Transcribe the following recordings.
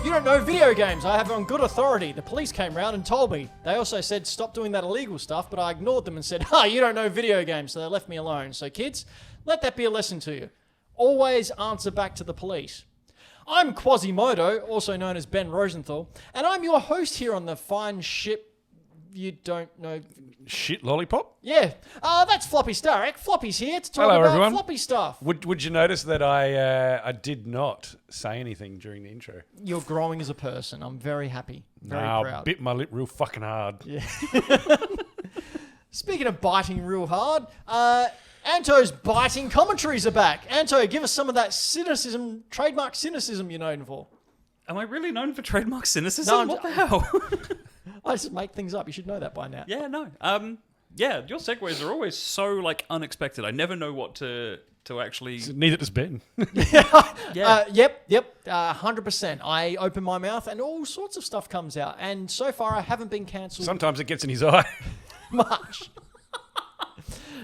You don't know video games. I have it on good authority. The police came round and told me. They also said stop doing that illegal stuff, but I ignored them and said, you don't know video games, so they left me alone. So kids, let that be a lesson to you. Always answer back to the police. I'm Quasimodo, also known as Ben Rosenthal, and I'm your host here on the fine ship you don't know. Shit lollipop? Yeah. That's Floppy Starrick. Floppy's here to talk Hello, about everyone. floppy stuff. Would you notice that I did not say anything during the intro? You're growing as a person. I'm very happy. Very proud. I bit my lip real fucking hard. Yeah. Speaking of biting real hard, Anto's biting commentaries are back. Anto, give us some of that cynicism, trademark cynicism you're known for. Am I really known for trademark cynicism? No, what the hell? I just make things up. You should know that by now. Yeah, no. Yeah, your segues are always so unexpected. I never know what to actually. Neither does Ben. Yeah. Yep. 100%. I open my mouth and all sorts of stuff comes out. And so far, I haven't been cancelled Sometimes it gets in his eye. much.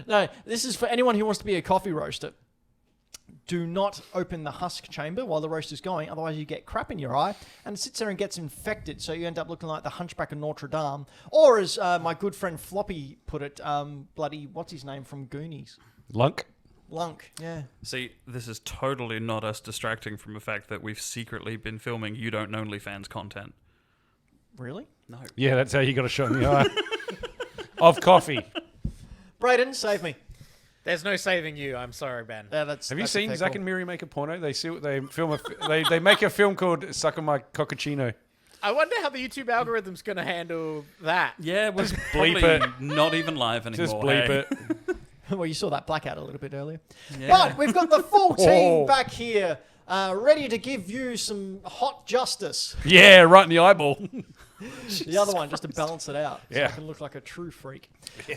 No, this is for anyone who wants to be a coffee roaster. Do not open the husk chamber while the roast is going, otherwise you get crap in your eye and it sits there and gets infected, so you end up looking like the Hunchback of Notre Dame. Or as my good friend Floppy put it, what's his name from Goonies? Lunk. Lunk, yeah. See, this is totally not us distracting from the fact that we've secretly been filming You Don't Know OnlyFans content. Really? No. Yeah, that's how you got a shot in the eye. Of coffee. Brayden, save me. There's no saving you. I'm sorry, Ben. Yeah, Have you seen Zach and Miri make a porno? They film they make a film called "Suck on My Cockachino." I wonder how the YouTube algorithm's going to handle that. Yeah, we're bleep probably it. not even live anymore. Just bleep hey? it. Well, you saw that blackout a little bit earlier. Yeah. But we've got the full team Oh. back here, ready to give you some hot justice. Yeah, right in the eyeball. The other one, just to balance it out. So Yeah. I can look like a true freak.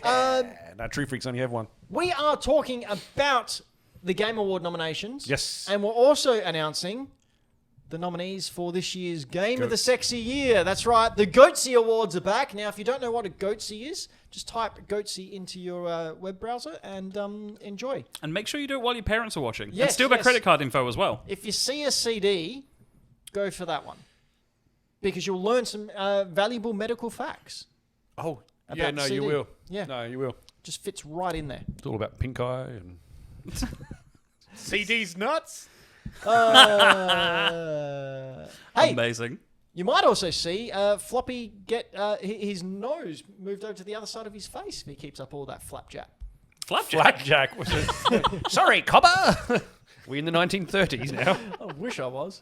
No, True Freaks only have one. We are talking about the Game Award nominations. Yes. And we're also announcing the nominees for this year's Game of the Sexy Year. That's right. The Goatsy Awards are back. Now, if you don't know what a Goatsy is, just type Goatsy into your web browser and enjoy. And make sure you do it while your parents are watching. Yes, and steal their yes. credit card info as well. If you see a CD, go for that one. Because you'll learn some valuable medical facts. Oh, About yeah, the no, CD. you will. Yeah. No, you will. Just fits right in there. It's all about pink eye and CD's nuts. Hey, Amazing. you might also see Floppy get his nose moved over to the other side of his face if he keeps up all that flapjack. flapjack. Was it? Sorry, cobber. We in the 1930s now. I wish I was.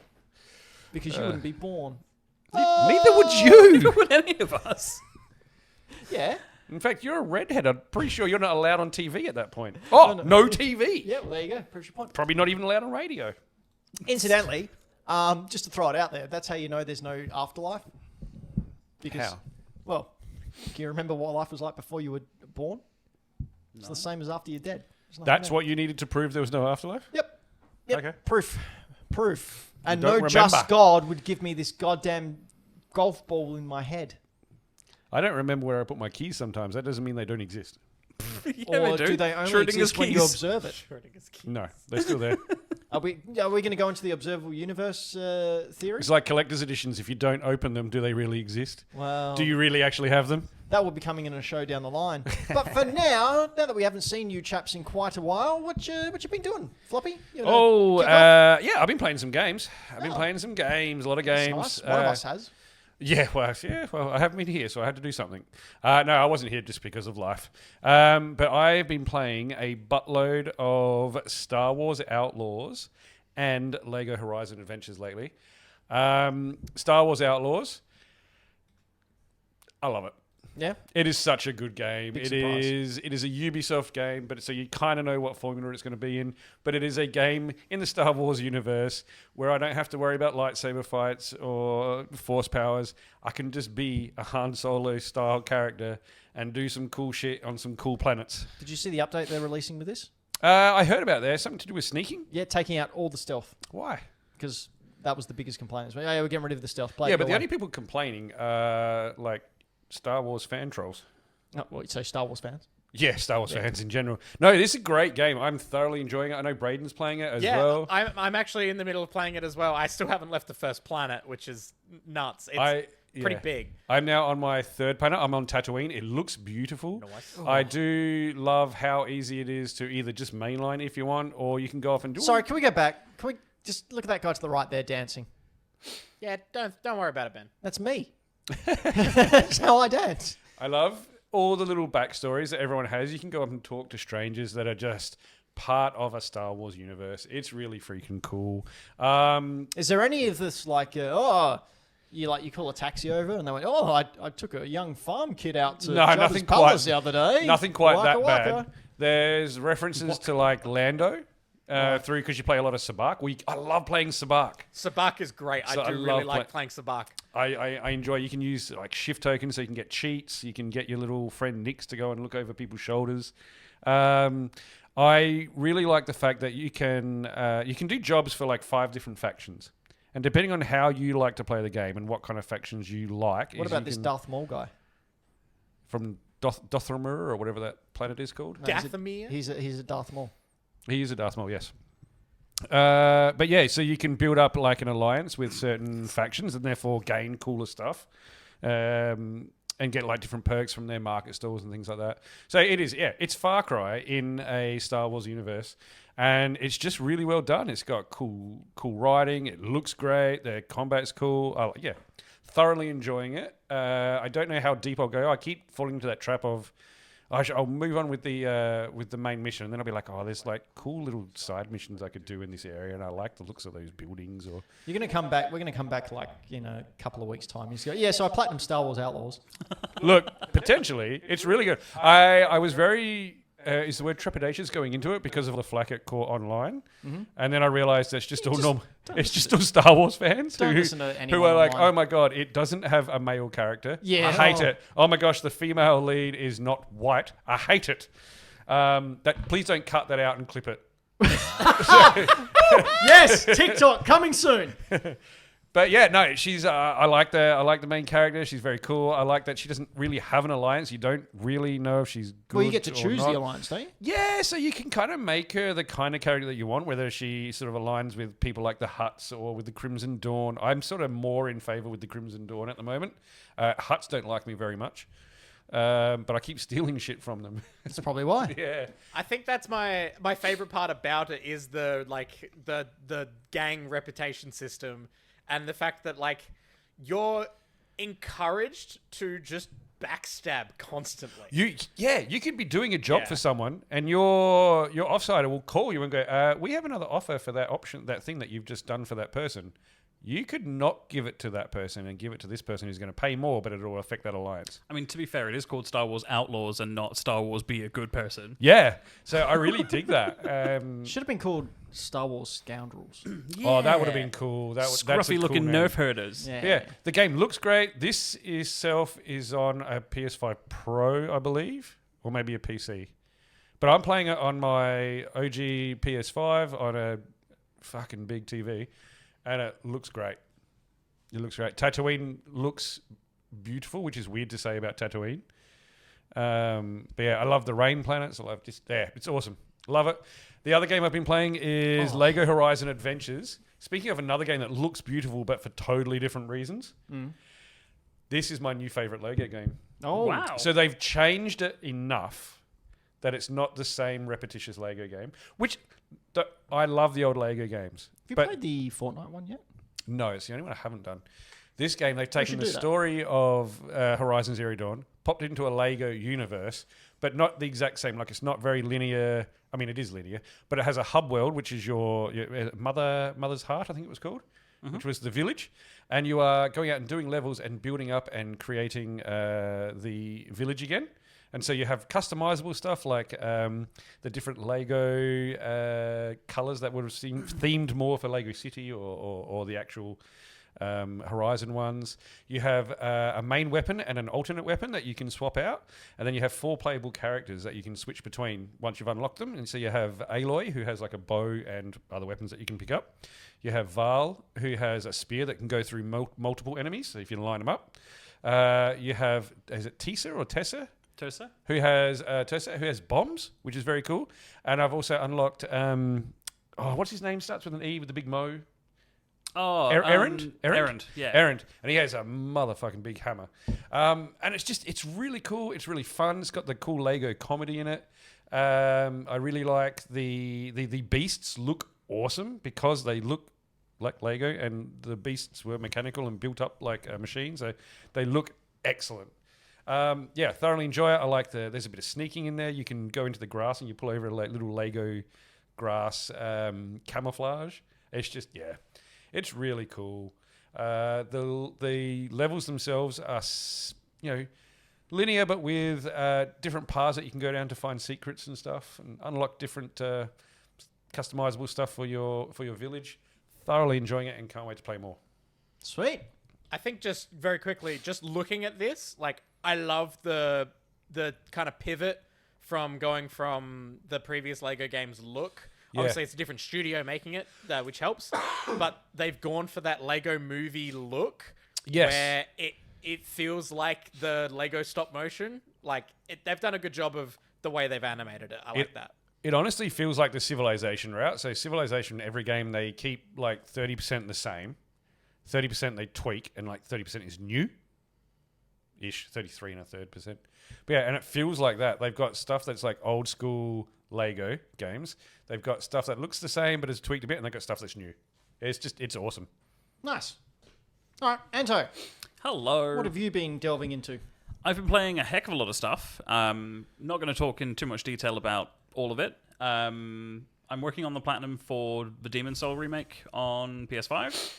Because you wouldn't be born. Neither would you. Neither would any of us. Yeah. In fact, you're a redhead. I'm pretty sure you're not allowed on TV at that point. Oh, no TV. Yeah, well, there you go. Proves your point. Probably not even allowed on radio. Incidentally, just to throw it out there, that's how you know there's no afterlife. Because, How? well, can you remember what life was like before you were born? It's the same as after you're dead. There's nothing That's there. what you needed to prove there was no afterlife? Yep. Okay. Proof. And don't no just remember. God would give me this goddamn golf ball in my head. I don't remember where I put my keys sometimes. That doesn't mean they don't exist. Yeah, Or they do they only Schrodinger's exist when you keys. observe it? No, they're still there. Are we going to go into the observable universe theory? It's like collector's editions. If you don't open them, do they really exist? Well, Do you really actually have them? that will be coming in a show down the line. But for now that we haven't seen you chaps in quite a while, what you been doing, Floppy? You know, kick off? Yeah, I've been playing some games. A lot of That's games. nice. One of us has. Yeah, well, I haven't been here, so I had to do something. No, I wasn't here just because of life. But I've been playing a buttload of Star Wars Outlaws and Lego Horizon Adventures lately. Star Wars Outlaws, I love it. Yeah. It is such a good game. Big It surprise. is a Ubisoft game, but so you kind of know what formula it's going to be in. But it is a game in the Star Wars universe where I don't have to worry about lightsaber fights or force powers. I can just be a Han Solo style character and do some cool shit on some cool planets. Did you see the update they're releasing with this? I heard about there something to do with sneaking. Yeah, taking out all the stealth Why? because that was the biggest complaint. Yeah, we're getting rid of the stealth. Play Yeah, it but the your only way. people complaining are like Star Wars fan trolls. Oh, well, so Star Wars fans. Yeah, Star Wars fans in general. No, this is a great game. I'm thoroughly enjoying it. I know Brayden's playing it as well. I'm actually in the middle of playing it as well. I still haven't left the first planet, which is nuts. It's pretty big. I'm now on my third planet. I'm on Tatooine. It looks beautiful. Nice. I do love how easy it is to either just mainline if you want, or you can go off and do it. Sorry, can we go back? Can we just look at that guy to the right there dancing? Yeah, don't worry about it, Ben. That's me. That's how I dance. I love all the little backstories that everyone has. You can go up and talk to strangers that are just part of a Star Wars universe. It's really freaking cool. Is there any of this like, you call a taxi over and they went, I took a young farm kid out to Jabba's palace the other day. Nothing quite Waka that waka. bad. There's references to like Lando. Through because you play a lot of Sabak. I love playing Sabak. Sabak is great. I do really like playing Sabak. I enjoy. You can use like shift tokens so you can get cheats. You can get your little friend Nix to go and look over people's shoulders. I really like the fact that you can do jobs for like 5 different factions, and depending on how you like to play the game and what kind of factions you like. What about this Darth Maul guy from Dothraki or whatever that planet is called? No, Dathomir? He's a Darth Maul. He is a Darth Maul, yes. But yeah, so you can build up like an alliance with certain factions and therefore gain cooler stuff and get like different perks from their market stalls and things like that. So it's Far Cry in a Star Wars universe, and it's just really well done. It's got cool writing. It looks great. The combat's cool. Thoroughly enjoying it. I don't know how deep I'll go. I keep falling into that trap of I'll move on with the main mission, and then I'll be like, there's like cool little side missions I could do in this area, and I like the looks of those buildings. Or you're gonna come back. We're gonna come back like a couple of weeks' time. You just go, so I platinum Star Wars Outlaws. Look, potentially, it's really good. I was very. Is the word trepidatious going into it because of the flack it caught online, and then I realised that's just all normal. It's just all Star Wars fans who are like, "Oh my god, it doesn't have a male character. Yeah, I hate it. Oh my gosh, the female lead is not white. I hate it. Please don't cut that out and clip it." Yes, TikTok coming soon. But yeah, no, she's. I like the main character. She's very cool. I like that she doesn't really have an alliance. You don't really know if she's good. Well, you get to or choose not. the alliance, don't you? Yeah, so you can kind of make her the kind of character that you want, whether she sort of aligns with people like the Hutts or with the Crimson Dawn. I'm sort of more in favor with the Crimson Dawn at the moment. Hutts don't like me very much, but I keep stealing shit from them. That's probably why. Yeah, I think that's my favorite part about it is the gang reputation system. And the fact that, like, you're encouraged to just backstab constantly. You could be doing a job for someone, and your offsider will call you and go, "We have another offer for that option, that thing that you've just done for that person. You could not give it to that person and give it to this person who's going to pay more, but it will affect that alliance." I mean, to be fair, it is called Star Wars Outlaws and not Star Wars Be a Good Person. Yeah, so I really dig that. Should have been called Star Wars Scoundrels. Oh, that would have been cool. That's a Scruffy looking cool name. nerf herders. Yeah, the game looks great. This itself is on a PS5 Pro, I believe, or maybe a PC. But I'm playing it on my OG PS5 on a fucking big TV, and it looks great. It looks great. Tatooine looks beautiful, which is weird to say about Tatooine. But yeah, I love the rain planets. I love it's awesome. Love it. The other game I've been playing is Lego Horizon Adventures. Speaking of another game that looks beautiful, but for totally different reasons, this is my new favorite Lego game. Oh, wow. So they've changed it enough that it's not the same repetitious Lego game, which I love the old Lego games. Have you played the Fortnite one yet? No, it's the only one I haven't done. This game, they've taken the do that. story of Horizon Zero Dawn, popped it into a Lego universe, but not the exact same. Like, it's not very linear. I mean, it is linear, but it has a hub world, which is your Mother's Heart, I think it was called, which was the village. And you are going out and doing levels and building up and creating the village again. And so you have customizable stuff like the different Lego colors that would have seemed themed more for Lego City or the actual Horizon ones. You have a main weapon and an alternate weapon that you can swap out, and then you have 4 playable characters that you can switch between once you've unlocked them. And so you have Aloy, who has like a bow and other weapons that you can pick up. You have Val, who has a spear that can go through multiple enemies, so if you line them up. You have, is it Tessa or Tessa? Tosa? who has Tessa, who has bombs, which is very cool. And I've also unlocked what's his name? Starts with an E with the big mo. Oh, Errand? Errand, yeah. Errand, and he has a motherfucking big hammer. And it's really cool. It's really fun. It's got the cool Lego comedy in it. I really like the beasts look awesome because they look like Lego, and the beasts were mechanical and built up like a machine, so they look excellent. Thoroughly enjoy it. I like there's a bit of sneaking in there. You can go into the grass and you pull over a little Lego grass camouflage. It's just, it's really cool. The levels themselves are, linear, but with different paths that you can go down to find secrets and stuff, and unlock different customizable stuff for your village. Thoroughly enjoying it and can't wait to play more. Sweet. I think just very quickly, just looking at this, like I love the kind of pivot from going from the previous Lego games look. Yeah. Obviously, it's a different studio making it, which helps. But they've gone for that Lego movie look, where it feels like the Lego stop motion. Like they've done a good job of the way they've animated it. I like that. It honestly feels like the Civilization route. So Civilization, every game they keep like 30% the same, 30% they tweak, and like 30% is new-ish, 33 and a third percent. But yeah, and it feels like that. They've got stuff that's like old school Lego games. They've got stuff that looks the same but is tweaked a bit, and they've got stuff that's new. It's awesome. Nice. All right, Anto, Hello. what have you been delving into? I've been playing a heck of a lot of stuff. Not going to talk in too much detail about all of it. I'm working on the platinum for the Demon's Soul remake on PS5.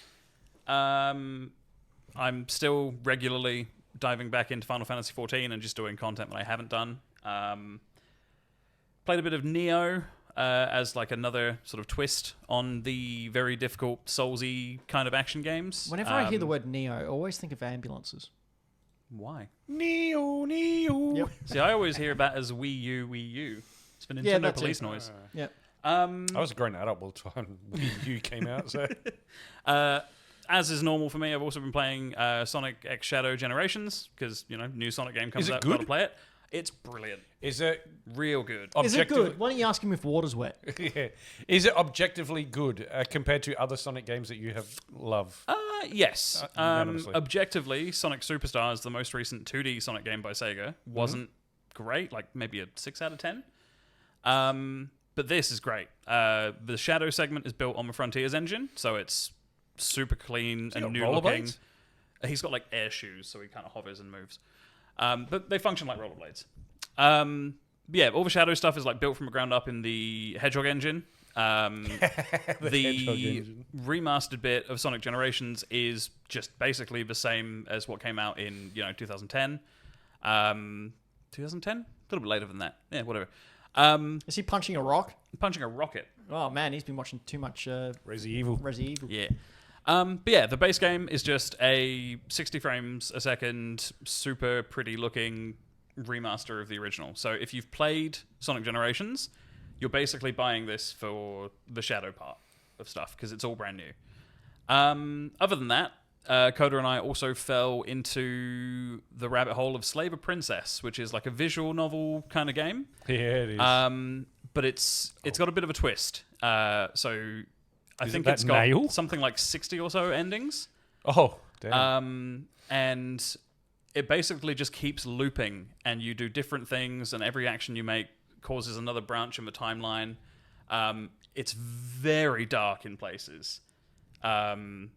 I'm still regularly diving back into Final Fantasy XIV and just doing content that I haven't done. Played a bit of Neo as like another sort of twist on the very difficult Soulsy kind of action games. Whenever I hear the word Neo, I always think of ambulances. Why? Neo. Yep. See, I always hear about as Wii U. It's the Nintendo that's police it. noise. Yep. I was a grown adult by the time Wii U came out, so... As is normal for me, I've also been playing Sonic X Shadow Generations because, new Sonic game comes Is it out, good? gotta play it. It's brilliant. Is it... Real good. Is it good? Why don't you ask him if water's wet? Yeah. Is it objectively good compared to other Sonic games that you have loved? Yes. Unanimously. Objectively, Sonic Superstars, the most recent 2D Sonic game by Sega, wasn't great, like maybe a 6 out of 10. But this is great. The Shadow segment is built on the Frontiers engine, so it's super clean and new looking. He's got like air shoes, so he kind of hovers and moves. But they function like rollerblades. All the Shadow stuff is like built from the ground up in the Hedgehog engine. The remastered bit of Sonic Generations is just basically the same as what came out in 2010. 2010? A little bit later than that. Yeah, whatever. Is he punching a rock? Punching a rocket. Oh man, he's been watching too much Resi Evil. Yeah. The base game is just a 60 frames a second, super pretty looking remaster of the original. So if you've played Sonic Generations, you're basically buying this for the Shadow part of stuff because it's all brand new. Other than that, Coda and I also fell into the rabbit hole of Slave a Princess, which is like a visual novel kind of game. Yeah, it is. But it's got a bit of a twist. So I think that it's got nail? something like 60 or so endings. Oh, damn. And it basically just keeps looping, and you do different things, and every action you make causes another branch in the timeline. It's very dark in places. I'm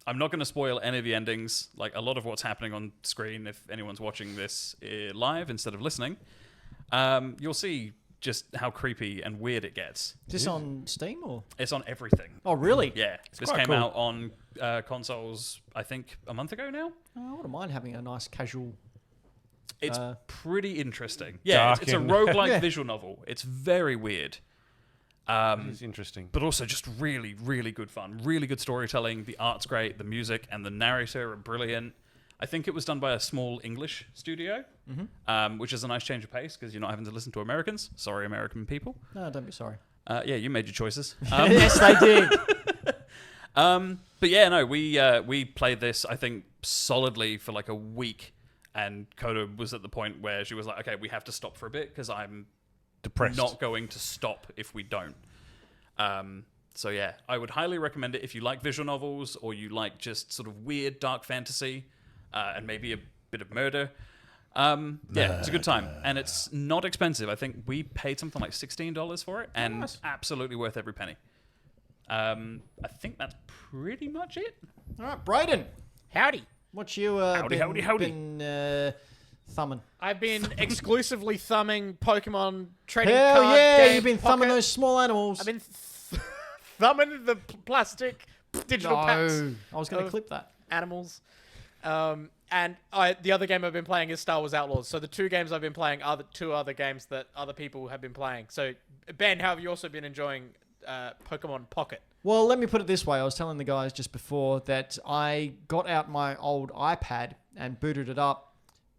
not going to spoil any of the endings. Like a lot of what's happening on screen, if anyone's watching this live instead of listening, you'll see just how creepy and weird it gets. Is this on Steam or? It's on everything. Oh, really? Yeah. This quite came cool. out on consoles, I think, a month ago now. Oh, I wouldn't mind having a nice casual. It's pretty interesting. Yeah, it's a Dark and- roguelike Yeah. visual novel. It's very weird. It's interesting. But also just really, really good fun. Really good storytelling. The art's great. The music and the narrator are brilliant. I think it was done by a small English studio, which is a nice change of pace because you're not having to listen to Americans. Sorry, American people. No, don't be sorry. Yeah, you made your choices. Yes, they did. But yeah, no, we played this, I think, solidly for like a week. And Coda was at the point where she was like, okay, we have to stop for a bit because I'm Depressed. not going to stop if we don't. So yeah, I would highly recommend it if you like visual novels or you like just sort of weird dark fantasy and maybe a bit of murder. Yeah, it's a good time. And it's not expensive. I think we paid something like $16 for it, and absolutely worth every penny. I think that's pretty much it. All right, Brayden, Howdy. what you Howdy, been thumbing? I've been exclusively thumbing Pokemon trading Hell card yeah, game you've been thumbing Pocket. those small animals. I've been thumbing the plastic digital packs I was going to of clip that. animals. And the other game I've been playing is Star Wars Outlaws. So the two games I've been playing are the two other games that other people have been playing. So Ben, how have you also been enjoying Pokemon Pocket? Well, let me put it this way. I was telling the guys just before that I got out my old iPad and booted it up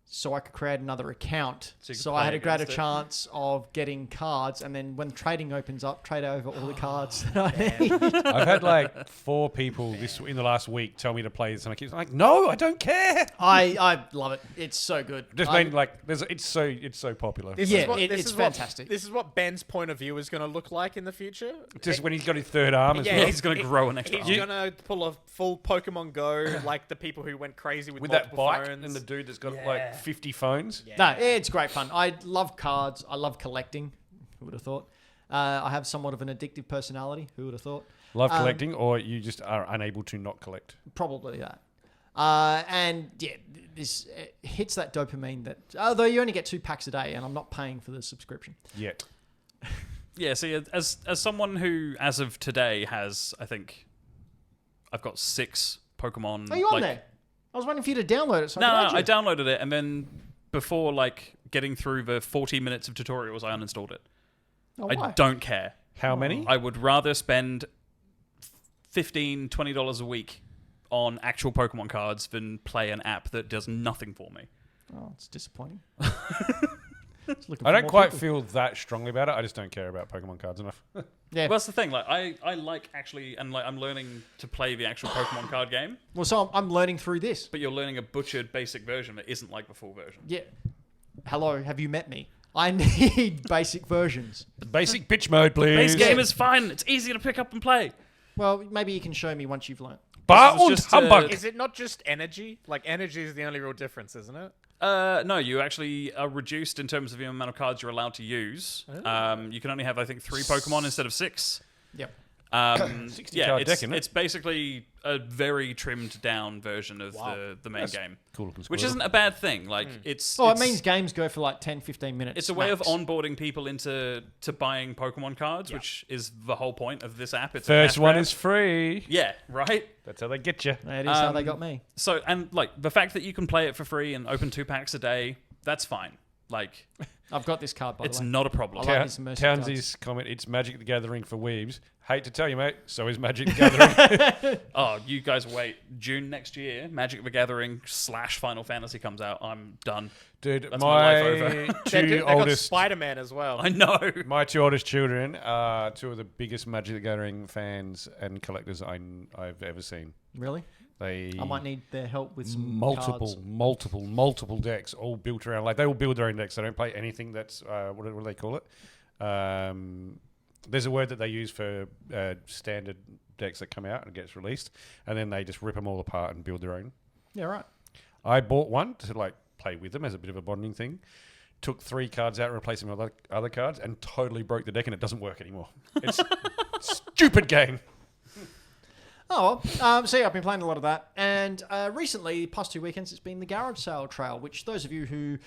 so I could create another account. So you could So I play had a greater against it. chance of getting cards, and then when trading opens up, trade over all the cards that I need. I've had like 4 people in the last week tell me to play this, and I keep like, no, I don't care. I love it. It's so good. Just I- mean like, it's so popular. This Yeah, is what, it's fantastic. This is what Ben's point of view is going to look like in the future. Just when he's got his third arm as Yeah, well. He's going to grow an extra He's arm. going to pull a full Pokemon Go, like the people who went crazy with With that multiple bike phones. and the dude that's got Yeah. like 50 phones. Yeah. No, it's great fun. I love cards. I love collecting. Who would have thought? I have somewhat of an addictive personality. Who would have thought? Love collecting, or you just are unable to not collect. Probably that. And yeah, this hits that dopamine that, although you only get 2 packs a day, and I'm not paying for the subscription. Yet. Yeah, see, as someone who, as of today, has, I think, I've got 6 Pokemon. Are you on there? I was waiting for you to download it. So No, I, I downloaded it, and then before like getting through the 40 minutes of tutorials, I uninstalled it. Oh, I why? don't care. How many? I would rather spend $15, $20 a week on actual Pokemon cards than play an app that does nothing for me. Oh, it's disappointing. Just looking I for don't more quite people. feel that strongly about it. I just don't care about Pokemon cards enough. Yeah. Well, that's the thing. Like, I like actually, and like I'm learning to play the actual Pokemon card game, Well, so I'm learning through this. but you're learning a butchered basic version that isn't like the full version. Yeah. Hello, have you met me? I need basic versions. Basic bitch mode, please. Base game is fine. It's easy to pick up and play. Well, maybe you can show me once you've learned. Bar This was und just, Humbug. Is it not just energy? Like, energy is the only real difference, isn't it? No, you actually are reduced in terms of the amount of cards you're allowed to use. You can only have, I think, 3 Pokemon instead of 6. Yep. 60 Yeah, card it's, deck, isn't it? it's basically a very trimmed down version of the main That's game, Cool looking which squirrel. isn't a bad thing. Like it's Oh, it it's- means games go for like 10, 15 minutes. it's a way of max. onboarding people into buying Pokemon cards, which is the whole point of this app. It's a First cash one grab. is free. Yeah, right. That's how they get you. That is how they got me. So and like the fact that you can play it for free and open 2 packs a day, that's fine. Like I've got this card, by it's the way. not a problem. I like these immersive cards. Townsy's comment, it's Magic the Gathering for weebs. Hate to tell you, mate, so is Magic the Gathering. Oh, you guys wait. June next year, Magic the Gathering / Final Fantasy comes out. I'm done. Dude, That's my life my over. They 2 got oldest... Spider-Man as well. I know. My 2 oldest children are 2 of the biggest Magic the Gathering fans and collectors I've ever seen. Really? They I might need their help with some cards. multiple decks, all built around. Like they all build their own decks. They don't play anything that's what do they call it? There's a word that they use for standard decks that come out and gets released, and then they just rip them all apart and build their own. Yeah, right. I bought one to like play with them as a bit of a bonding thing. Took 3 cards out, replaced them with other cards, and totally broke the deck, and it doesn't work anymore. It's stupid game. Oh, well, so yeah, I've been playing a lot of that. And recently, past 2 weekends, it's been the Garage Sale Trail, which those of you who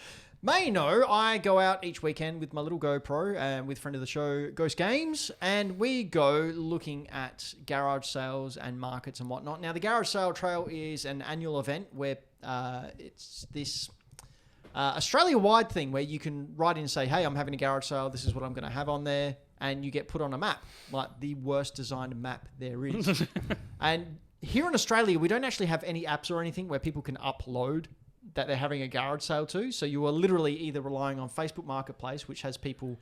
may know, I go out each weekend with my little GoPro and with friend of the show, Ghost Games, and we go looking at garage sales and markets and whatnot. Now, the Garage Sale Trail is an annual event where it's this Australia-wide thing where you can write in and say, hey, I'm having a garage sale, this is what I'm going to have on there, and you get put on a map, like the worst designed map there is. And here in Australia, we don't actually have any apps or anything where people can upload that they're having a garage sale to. So you are literally either relying on Facebook Marketplace, which has people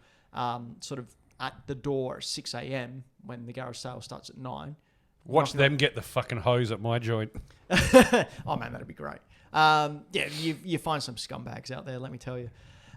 sort of at the door at 6 a.m. when the garage sale starts at 9, Watch them get the fucking hose at my joint. Oh man, that'd be great. Yeah, you find some scumbags out there, let me tell you.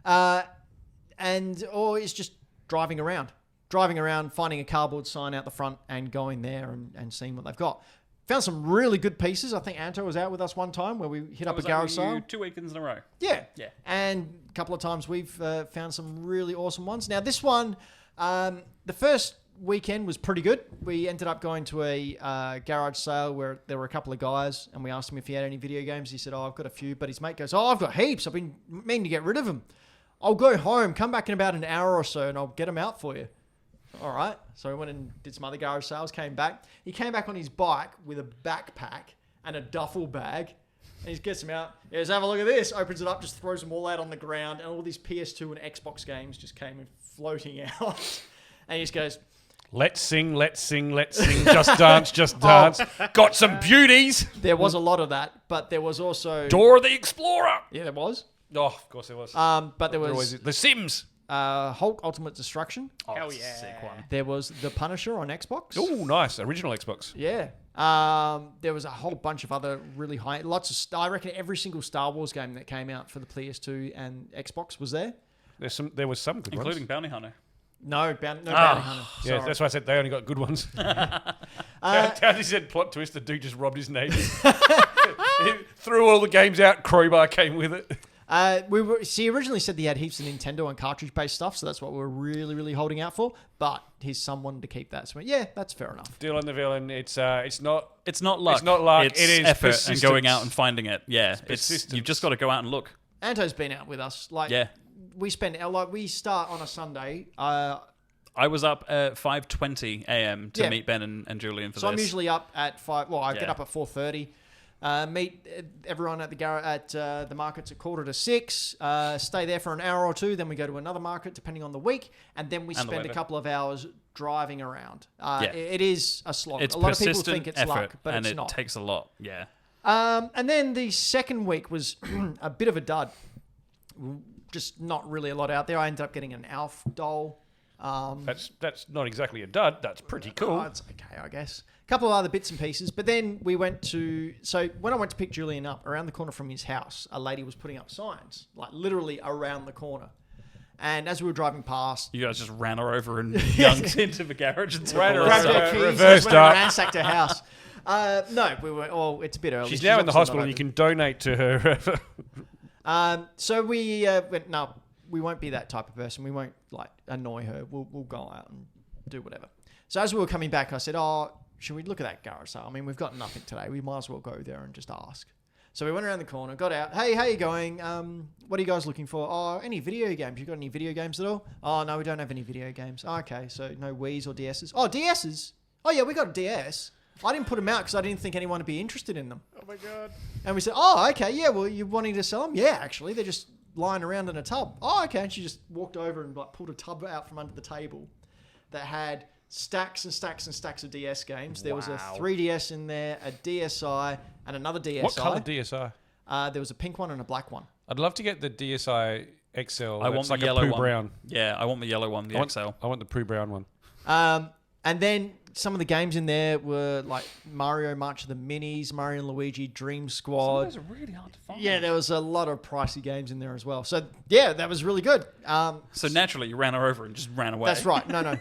Or it's just driving around, finding a cardboard sign out the front and going there and seeing what they've got. Found some really good pieces. I think Anto was out with us one time where we hit up a garage sale. 2 weekends in a row. Yeah. Yeah. And a couple of times we've found some really awesome ones. Now, this one, the first weekend was pretty good. We ended up going to a garage sale where there were a couple of guys, and we asked him if he had any video games. He said, I've got a few. But his mate goes, I've got heaps. I've been meaning to get rid of them. I'll go home, come back in about an hour or so, and I'll get them out for you. All right. So we went and did some other garage sales, came back. He came back on his bike with a backpack and a duffel bag. And he gets them out. He goes, have a look at this. Opens it up, just throws them all out on the ground. And all these PS2 and Xbox games just came floating out. And he just goes, Let's sing. Just dance. Got some beauties. there was a lot of that. But there was also... Dora the Explorer. Yeah, there was. Oh, of course there was. But there was The Sims. Hulk Ultimate Destruction. Oh, Hell yeah. Sick one. There was The Punisher on Xbox. Oh, nice. Original Xbox. Yeah. There was a whole bunch of other really high... I reckon every single Star Wars game that came out for the PS2 and Xbox was there. There was some good Including ones. Bounty Hunter. No, Bounty Hunter. Yeah, Sorry. that's why I said they only got good ones. He said plot twist, the dude just robbed his neighbour. He threw all the games out, crowbar came with it. He originally said he had heaps of Nintendo and cartridge-based stuff, so that's what we're really, really holding out for. But his son wanted to keep that, so yeah, that's fair enough. Deal on the villain. It's not. It's not luck. It's not luck. It's it is effort persistence. and going out and finding it. Yeah, persistence. you've just got to go out and look. Anto's been out with us. We start on a Sunday. I was up at 5:20 a.m. to meet Ben and Julian for so this. I'm usually up at 5. Well, I get Yeah. up at 4:30. Meet everyone at the markets at 5:45. Stay there for an hour or two. Then we go to another market, depending on the week, and then we And the spend a weather. couple of hours driving around. Yeah. It is a slog. It's a lot of people persistent think it's effort, luck, but and it's it not. takes a lot. Yeah. And then the second week was a bit of a dud. Just not really a lot out there. I ended up getting an Alf doll. That's not exactly a dud. That's pretty cool. Oh, it's okay, I guess. A couple of other bits and pieces. But then we went to... So when I went to pick Julian up, around the corner from his house, a lady was putting up signs. Like, literally around the corner. And as we were driving past... You guys just ran her over and yunked into the garage and took Ran her all her over. grabbed stuff. her keys, reversed went and up. ransacked her house. No, we were... Oh, it's a bit early. She's now in the obviously hospital. not You open. can donate to her. So we went, no, we won't be that type of person. We won't like annoy her. We'll go out and do whatever. So as we were coming back, I said, should we look at that garage sale? I mean, we've got nothing today. We might as well go there and just ask. So we went around the corner, got out. Hey, how you going? What are you guys looking for? Oh, any video games? You got any video games at all? Oh, no, we don't have any video games. Oh, okay, so no Wii's or DS's. Oh, DS's? Oh, yeah, we got a DS. I didn't put them out because I didn't think anyone would be interested in them. Oh my god. And we said, oh, okay, yeah, well, you're wanting to sell them? Yeah, actually, they're just lying around in a tub. Oh, okay. And she just walked over and like pulled a tub out from under the table that had stacks and stacks and stacks of DS games. There was a 3DS in there, a DSi, and another DSi. What colour DSi? There was a pink one and a black one. I'd love to get the DSi XL. I want It's the like yellow a poo one. brown. Yeah, I want the yellow one, the XL. I want the poo brown one. And then some of the games in there were like Mario March of the Minis, Mario and Luigi Dream Squad. Those are really hard to find. Yeah, there was a lot of pricey games in there as well. So yeah, that was really good. So naturally, you ran her over and just ran away. That's right. No.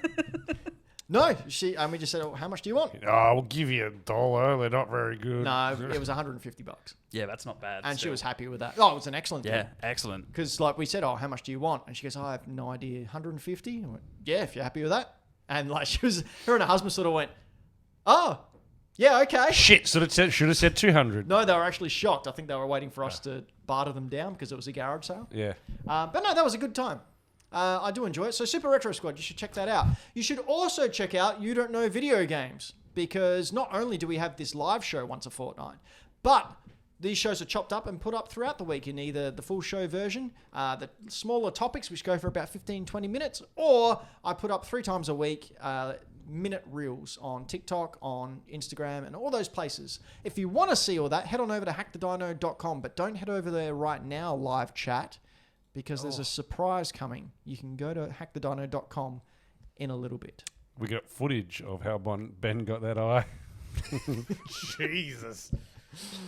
No, we just said, oh, how much do you want? Oh, we'll give you $1. They're not very good. No, it was $150. Yeah, that's not bad. And she still. was happy with that. Oh, it was an excellent deal. Yeah, excellent. Because like we said, oh, how much do you want? And she goes, oh, I have no idea, 150? I went, yeah, if you're happy with that. And like her and her husband sort of went, oh, yeah, okay. Shit, should have said 200. No, they were actually shocked. I think they were waiting for us to barter them down because it was a garage sale. Yeah. But no, that was a good time. I do enjoy it. So Super Retro Squad, you should check that out. You should also check out You Don't Know Video Games, because not only do we have this live show once a fortnight, but these shows are chopped up and put up throughout the week in either the full show version, the smaller topics, which go for about 15, 20 minutes, or I put up 3 times a week minute reels on TikTok, on Instagram, and all those places. If you want to see all that, head on over to hackthedino.com, but don't head over there right now, live chat, because there's a surprise coming. You can go to hackthedino.com in a little bit. We got footage of how Ben got that eye. Jesus.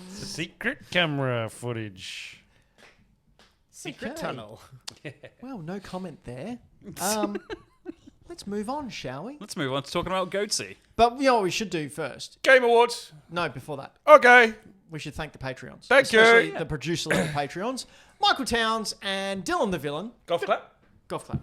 Secret camera footage. Secret Okay. tunnel. Well, no comment there. Let's move on, shall we? Let's move on to talking about Goatsy. But you know what we should do first? Game Awards. No, before that. Okay. We should thank the Patreons. Thank you. Especially the producer level Patreons. Michael Towns and Dylan the Villain. Golf clap. Golf clap.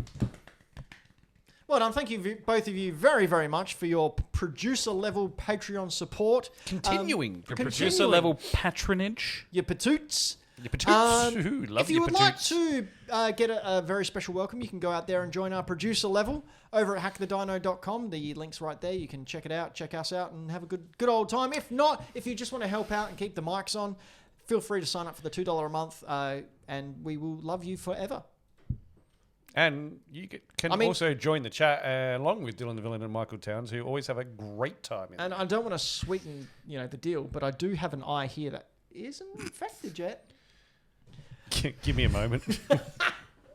Well done. Thank you, both of you, very, very much for your producer level Patreon support. Continuing. Your producer level patronage. Your patoots. Your patoots. Um, Ooh, love if you your would like patoots. to get a very special welcome, you can go out there and join our producer level over at hackthedino.com. The link's right there. You can check it out, check us out, and have a good old time. If not, if you just want to help out and keep the mics on, feel free to sign up for the $2 a month, and we will love you forever. And you can also join the chat along with Dylan the Villain and Michael Towns, who always have a great time. And I don't want to sweeten, the deal, but I do have an eye here that isn't infected yet. Give me a moment.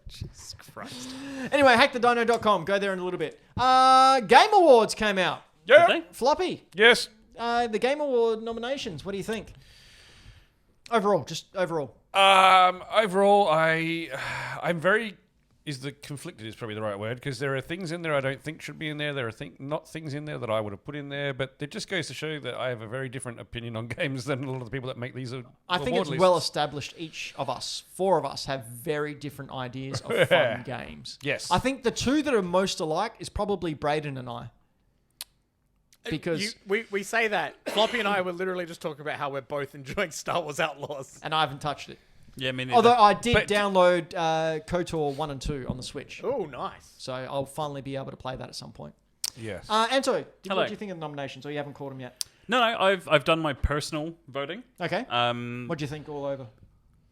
Jesus Christ. Anyway, hackthedino.com. Go there in a little bit. Game Awards came out. Yeah. Did Floppy, Yes. the Game Award nominations. What do you think? Overall, just overall. Overall, I'm very. Conflicted is probably the right word, because there are things in there I don't think should be in there. There are not things in there that I would have put in there, but it just goes to show that I have a very different opinion on games than a lot of the people that make these. I think it's well established. Each of us, 4 of us, have very different ideas of fun games. Yes. I think the 2 that are most alike is probably Brayden and I. Because we say that. Floppy and I were literally just talking about how we're both enjoying Star Wars Outlaws. and I haven't touched it. Yeah, me neither. Although I did download KOTOR 1 and 2 on the Switch. Oh, nice. So I'll finally be able to play that at some point. Yes. Anto, what Hello. do you think of the nominations? Or you haven't called them yet? No, I've done my personal voting. Okay. Um, What do you think all over?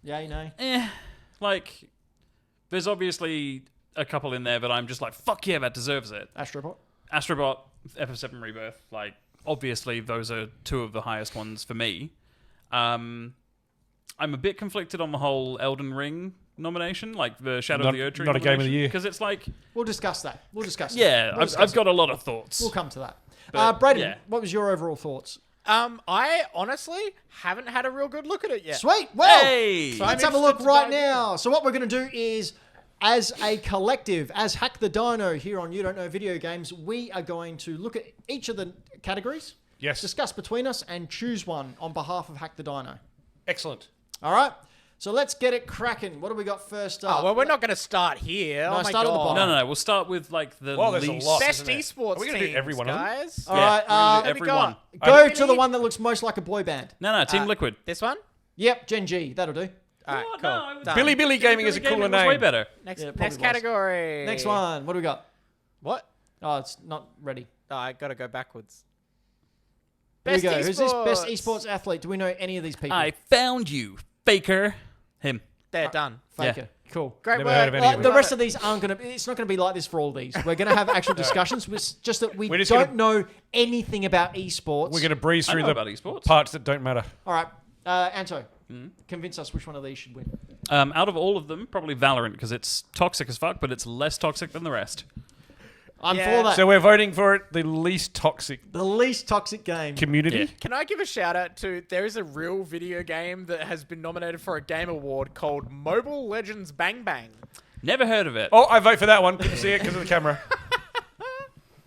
Yay, nay? like, there's obviously a couple in there that I'm just like, fuck yeah, that deserves it. Astrobot? Astrobot, FF7 Rebirth, like, obviously those are 2 of the highest ones for me. I'm a bit conflicted on the whole Elden Ring nomination, like the Shadow of the Erdtree not a game of the year. because it's like, We'll discuss that. yeah, We'll discuss I've got a lot of thoughts. We'll come to that. But, Brayden, yeah. what was your overall thoughts? I honestly haven't had a real good look at it yet. Sweet. Well, Hey! So let's I'm have a look interested to right dive in. now. So what we're going to do is, as a collective, as Hack the Dino here on You Don't Know Video Games, we are going to look at each of the categories, Yes. discuss between us, and choose one on behalf of Hack the Dino. Excellent. All right? So let's get it cracking. What do we got first up? Oh, well, we're not going to start here. No, oh my start at the God. bottom. No, we'll start with like the Well, there's a least. lot. Best Isn't it? esports Are we gonna do teams, every one of them? guys. All Yeah, right, we're gonna do what have we everyone. got? go We to the need- one that looks most like a boy band. No, Team Liquid. This one? Yep, Gen G. That'll do. All right, What? cool. No, I would- Done. Billy Gaming is a Gaming cooler was way name. better. Next, Yeah, next probably was. category. Next one. What do we got? What? Oh, it's not ready. Oh, I got to go backwards. Here we Best go. Who's this best esports? esports athlete? Do we know any of these people? I found you, faker. Him. They're done. Faker. Cool. Great Never work. heard of any of them. The rest of these aren't going to. It's not going to be like this for all these. We're going to have actual discussions. It's just that we We're just don't know anything about esports. We're going to breeze I through know the about esports. parts that don't matter. All right, Anto, convince us which one of these should win. Out of all of them, probably Valorant because it's toxic as fuck, but it's less toxic than the rest. I'm Yeah. for that. So we're voting for it, the least toxic The least toxic game. community. Yeah. Can I give a shout out to there is a real video game that has been nominated for a game award called Mobile Legends Bang Bang. Never heard of it. Oh, I vote for that one. Couldn't see it because of the camera.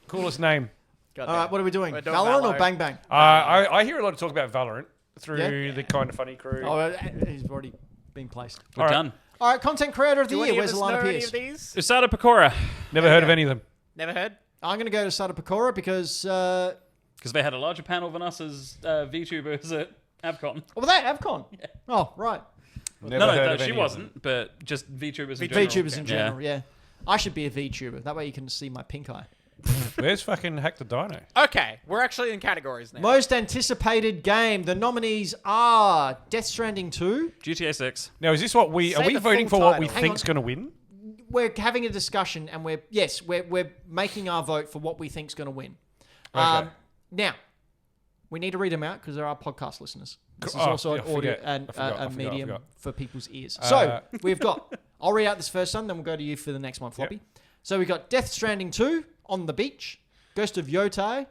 Coolest name. God All damn. right, what are we doing? We're doing Valorant or Valo. Bang Bang? I hear a lot of talk about Valorant through Yeah? the Kind of Funny crew. Oh, he's already been placed. We're all right. done. All right, content creator of the Do any year. of Where's us know Alana any Pierce? of these? Usada Pecora Never heard of any of them. Never heard? I'm going to go to Sada Pecora because. because they had a larger panel than us as VTubers at Avcon. Oh, were they at Avcon? Yeah. Oh, right. Never No, heard of she any of wasn't, but just VTubers in general. VTubers in Yeah. general, yeah. I should be a VTuber. That way you can see my pink eye. them. Where's fucking Hack the Dino? Okay, we're actually in categories now. Most anticipated game. The nominees are Death Stranding 2. GTA 6. Now, is this what we... Say Are we the voting full for what we title. think's Hang going to win? We're having a discussion and we're making our vote for what we think's going to win. Okay. Now, we need to read them out because there are podcast listeners. This is Oh, also yeah, an audio forget. and I forgot, a I forgot, I medium forgot. for people's ears. So we've got. I'll read out this first one, then we'll go to you for the next one, Floppy. So we got Death Stranding 2 on the beach, Ghost of Yotei,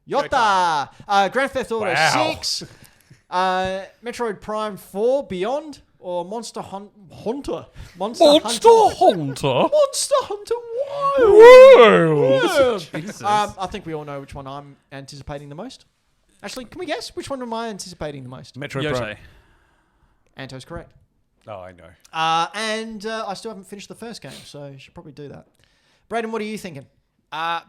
Yota. Grand Theft Auto Wow. 6. Metroid Prime 4 Beyond. Or Monster Hunter. Monster Hunter Wild. Jesus. I think we all know which one I'm anticipating the most. Actually, can we guess? Which one am I anticipating the most? Metroid Yote. Prime. Anto's correct. Oh, I know. And I still haven't finished the first game, so I should probably do that. Brayden, what are you thinking?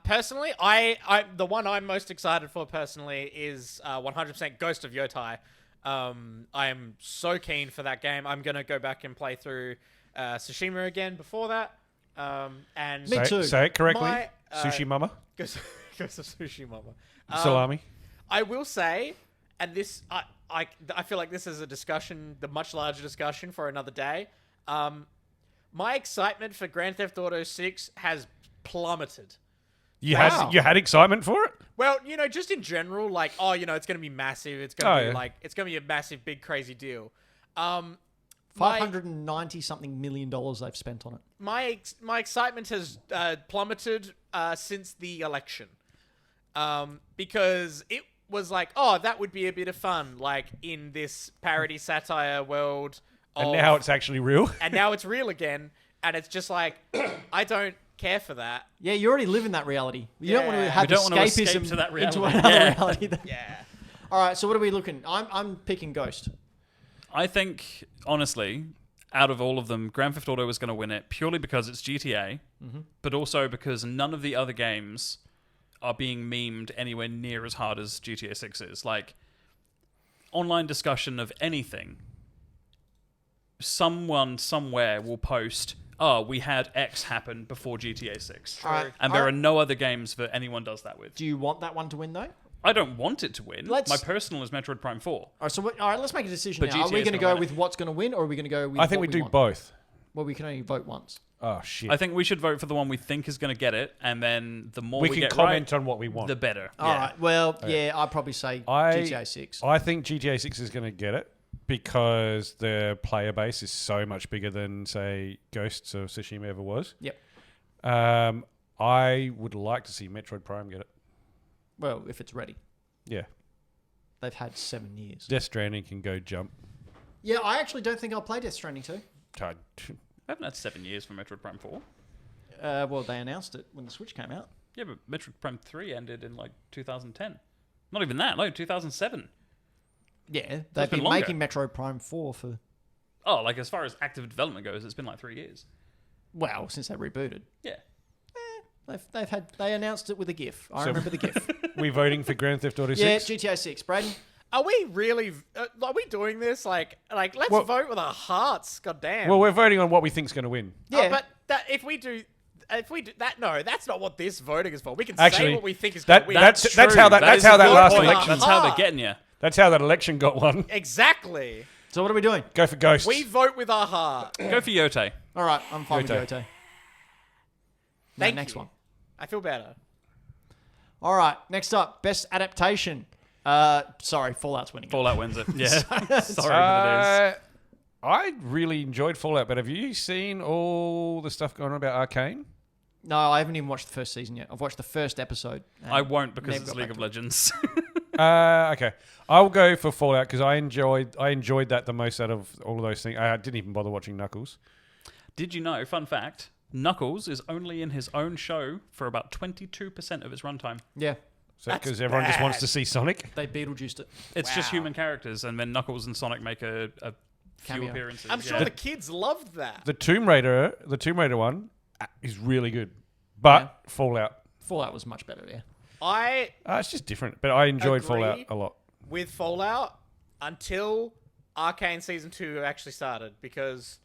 Personally, I the one I'm most excited for personally is 100% Ghost of Yotai. I am so keen for that game. I'm gonna go back and play through Tsushima again before that. And Me too. Say it correctly. My, Sushi Mama. Ghost of Tsushima. Salami. I will say, and this I feel like this is a discussion, the much larger discussion for another day. My excitement for Grand Theft Auto 6 has plummeted. You Wow. had excitement for it? Well, just in general, like, it's going to be massive. It's going to be it's going to be a massive, big, crazy deal. $590-something million they've spent on it. My excitement has plummeted since the election. Because it was like, that would be a bit of fun, like, in this parody satire world. And now it's actually real. And now it's real again. And it's just like, I don't care for that. Yeah, you already live in that reality. You don't want to Yeah. have We don't want to escapism escape to that into reality. another Yeah. reality. Yeah. All right, so what are we looking? I'm picking Ghost. I think, honestly, out of all of them, Grand Theft Auto is going to win it purely because it's GTA, but also because none of the other games are being memed anywhere near as hard as GTA 6 is. Like, online discussion of anything, someone somewhere will post, we had X happen before GTA 6. All right. And there are no other games that anyone does that with. Do you want that one to win, though? I don't want it to win. Let's- My personal is Metroid Prime 4. All right, so let's make a decision But now. Are we GTA's going to gonna go win with what's going to win, or are we going to go with I think we what do want? both. Well, we can only vote once. Oh, shit. I think we should vote for the one we think is going to get it, and then the more we, we can get comment right, on what we want. the better. All right. Well, yeah, I'd probably say GTA 6. I think GTA 6 is going to get it because the player base is so much bigger than, say, Ghosts of Tsushima ever was. Yep. I would like to see Metroid Prime get it. Well, if it's ready. Yeah. They've had 7 years. Death Stranding can go jump. Yeah, I actually don't think I'll play Death Stranding 2. I haven't had 7 years for Metroid Prime 4. Well, they announced it when the Switch came out. Yeah, but Metroid Prime 3 ended in, 2010. Not even that, 2007. Yeah, they've been been longer. making Metroid Prime 4 for, Oh, as far as active development goes, it's been 3 years. well, since they rebooted. Yeah. They announced it with a GIF. I remember the GIF. We voting for Grand Theft Auto 6? Yeah, GTA 6. Brayden? Are we really? Are we doing this? Let's Well- vote with our hearts. God damn. Well, we're voting on what we think's going to win. Yeah. But if we do that, no, that's not what this voting is for. We can Actually, say what we think is going to win. that's true. how that That is that's how a that good last point. election. That's how they're getting you. That's how that election got one. Exactly. So what are we doing? Go for Ghosts. We vote with our heart. Go for Yote. All right, I'm fine Yote. with Yote. Thank Next you. one. I feel better. All right, next up, best adaptation. Sorry, Fallout's winning. Fallout wins it. Yeah. Sorry, but it is. I really enjoyed Fallout, but have you seen all the stuff going on about Arcane? No, I haven't even watched the first season yet. I've watched the first episode. and I won't because never it's got League back of to it. Legends. Okay, I'll go for Fallout because I enjoyed that the most out of all of those things. I didn't even bother watching Knuckles. Did you know, fun fact, Knuckles is only in his own show for about 22% of its runtime. Yeah, So That's because everyone just wants bad. to see Sonic. they Beetlejuiced it. It's just Wow. human characters, and then Knuckles and Sonic make a few Cameo. appearances. I'm sure yeah. the kids loved that. The Tomb Raider one is really good, but Fallout, Fallout was much better, yeah. it's just different. But I enjoyed Agree. Fallout a lot. With Fallout until Arcane Season 2 actually started, because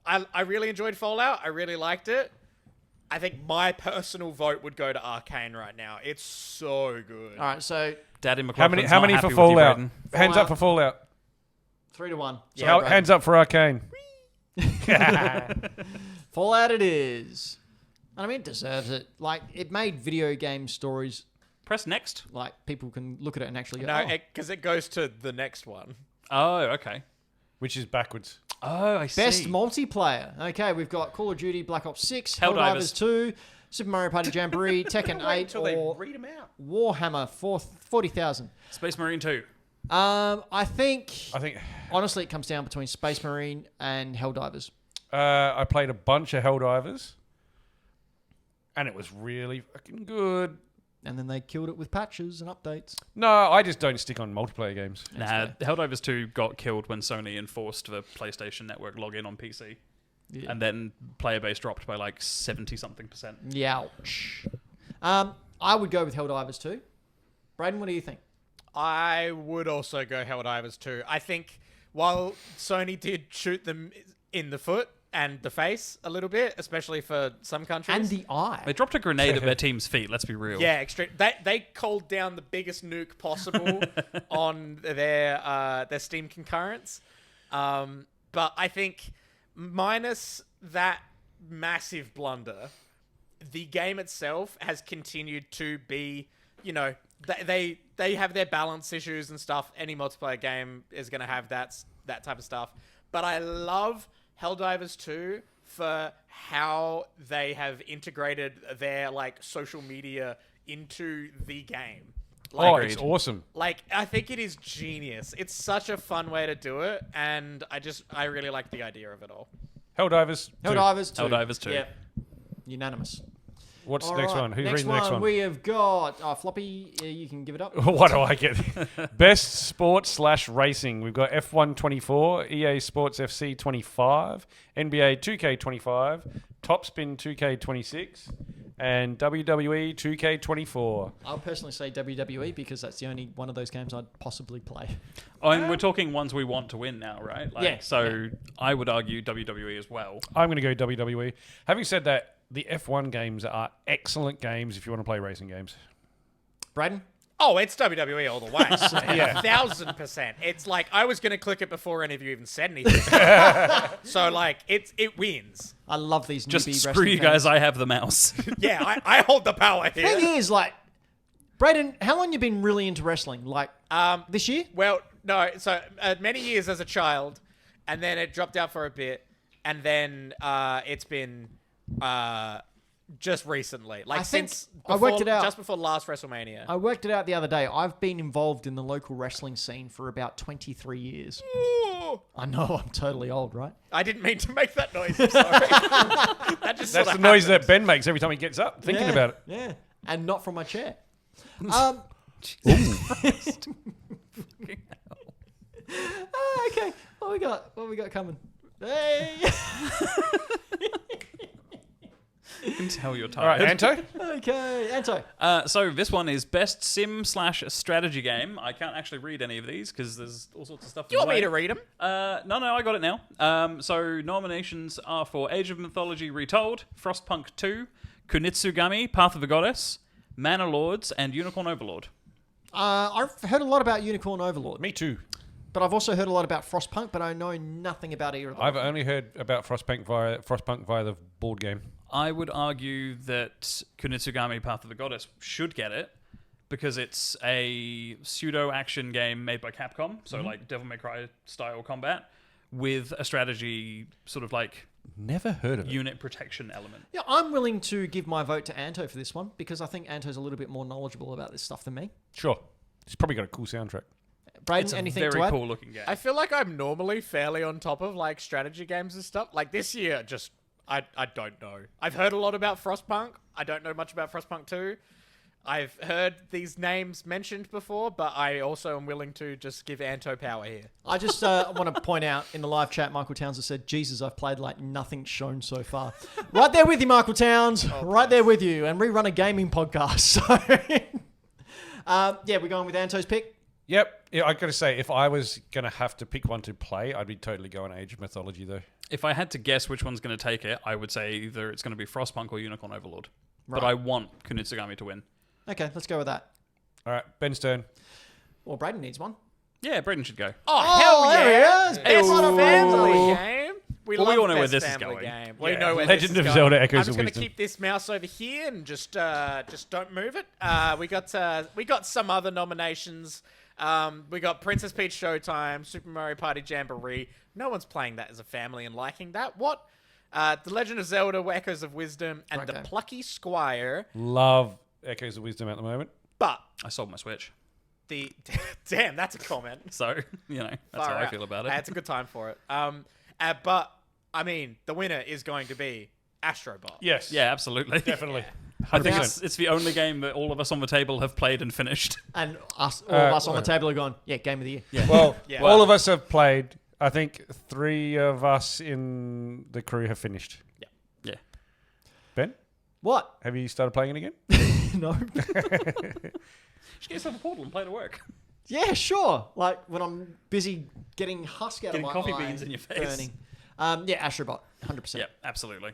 I really enjoyed Fallout. I really liked it. I think my personal vote would go to Arcane right now. It's so good. All right, so Daddy How McLaughlin's many not for happy with you, Fallout? Brayden. Hands up for Fallout. 3-1. Yeah, Sorry, Brayden. hands up for Arcane. Fallout it is. And I mean, it deserves it. Like, it made video game stories, Press next. like, people can look at it and actually go, No, oh. because it goes to the next one. Oh, okay. Which is backwards. Oh, I see. Best multiplayer. Okay, we've got Call of Duty Black Ops 6, Helldivers. Helldivers 2, Super Mario Party Jamboree, Tekken 8, Until they or read them out. Warhammer 40,000. Space Marine 2. I think honestly, it comes down between Space Marine and Helldivers. I played a bunch of Helldivers, and it was really fucking good. And then they killed it with patches and updates. No, I just don't stick on multiplayer games. Nah, Helldivers 2 got killed when Sony enforced the PlayStation Network login on PC. Yeah. And then player base dropped by like 70-something%. Youch. I would go with Helldivers too. Brayden, what do you think? I would also go Helldivers 2. I think while Sony did shoot them in the foot and the face a little bit, especially for some countries. And the eye. They dropped a grenade at their team's feet, let's be real. Yeah, extreme. They called down the biggest nuke possible on their Steam concurrents. But I think minus that massive blunder, the game itself has continued to be, you know, they have their balance issues and stuff. Any multiplayer game is going to have that type of stuff. But I love Helldivers 2 for how they have integrated their like social media into the game. Like, It's awesome. Like, I think it is genius. It's such a fun way to do it, and I really like the idea of it all. Helldivers. 2. Helldivers 2. Helldivers 2. Yeah. Unanimous. What's All the next right, one? Who's reading the next one? We have got Floppy. You can give it up. What do I get? Best sports / racing. We've got F1 24, EA Sports FC 25, NBA 2K 25, Topspin 2K 26, and WWE 2K 24. I'll personally say WWE because that's the only one of those games I'd possibly play. Oh, and we're talking ones we want to win now, right? Like, Yeah. So I would argue WWE as well. I'm going to go WWE. Having said that, the F1 games are excellent games if you want to play racing games. Brayden? Oh, it's WWE all the way. Yeah. 1,000%. It's like, I was going to click it before any of you even said anything. So, like, it wins. I love these Just newbie screw wrestling you fans. guys, I have the mouse. Yeah, I hold the power here. Thing is, like, Brayden, how long you been really into wrestling? Like, this year? Well, no, so many years as a child, and then it dropped out for a bit, and then it's been just recently. Like, I think since I worked it out. just before last WrestleMania. I worked it out the other day. I've been involved in the local wrestling scene for about 23 years. Ooh. I know, I'm totally old, right? I didn't mean to make that noise. I'm sorry. That's the noise that Ben makes every time he gets up thinking about it. Yeah, and not from my chair. Okay, what we got coming? Hey! You can tell you're All right, tired. Anto? Okay, Anto. So this one is best sim / strategy game. I can't actually read any of these because there's all sorts of stuff. Do you want me to read them? No, I got it now. So nominations are for Age of Mythology Retold, Frostpunk 2, Kunitsugami, Path of the Goddess, Manor Lords, and Unicorn Overlord. I've heard a lot about Unicorn Overlord, Me too. but I've also heard a lot about Frostpunk, but I know nothing about either of them. I've only heard about Frostpunk via the board game. I would argue that Kunitsugami, Path of the Goddess should get it because it's a pseudo-action game made by Capcom, so like Devil May Cry style combat, with a strategy sort of like Never heard of it. unit protection element. Yeah, I'm willing to give my vote to Anto for this one because I think Anto's a little bit more knowledgeable about this stuff than me. Sure. It's probably got a cool soundtrack. Brayden, It's a anything very to add? cool looking game. I feel like I'm normally fairly on top of like strategy games and stuff. Like this year, just I don't know. I've heard a lot about Frostpunk. I don't know much about Frostpunk 2. I've heard these names mentioned before, but I also am willing to just give Anto power here. I just want to point out in the live chat, Michael Towns has said, Jesus, I've played like nothing shown so far. Right there with you, Michael Towns. Right there with you. And we run a gaming podcast. So, yeah, we're going with Anto's pick. Yep. Yeah, I got to say, if I was going to have to pick one to play, I'd be totally going Age of Mythology, though. If I had to guess which one's going to take it, I would say either it's going to be Frostpunk or Unicorn Overlord. But Right. I want Kunitsugami to win. Okay, let's go with that. All right, Ben's turn. Well, Brayden needs one. Yeah, Brayden should go. Oh, hell there yeah! he is. Best Ooh. family game. Well, we love all know where best this is family going. Game. We Yeah, know where Legend this is of going. Zelda Echoes I'm of just going to Wisdom. keep this mouse over here and just don't move it. We got some other nominations. We got Princess Peach Showtime, Super Mario Party Jamboree. No one's playing that as a family and liking that. What? The Legend of Zelda: Echoes of Wisdom, and Okay. The Plucky Squire. Love Echoes of Wisdom at the moment. But I sold my Switch. damn, that's a comment. So, that's Far how I out. feel about it. It's a good time for it. But I mean, the winner is going to be Astrobot. Yes. Yeah, absolutely. Definitely. I think 100%. it's the only game that all of us on the table have played and finished. And all of us on the table are going, yeah, game of the year. Yeah. Well, Yeah. all of us have played. I think 3 of us in the crew have finished. Yeah. Ben, What? have you started playing it again? No. Just get yourself a portal and play to work. Yeah, sure. Like when I'm busy getting husk out Getting of my coffee eye, beans in your face. burning. Yeah, Astrobot, 100%. Yeah, absolutely.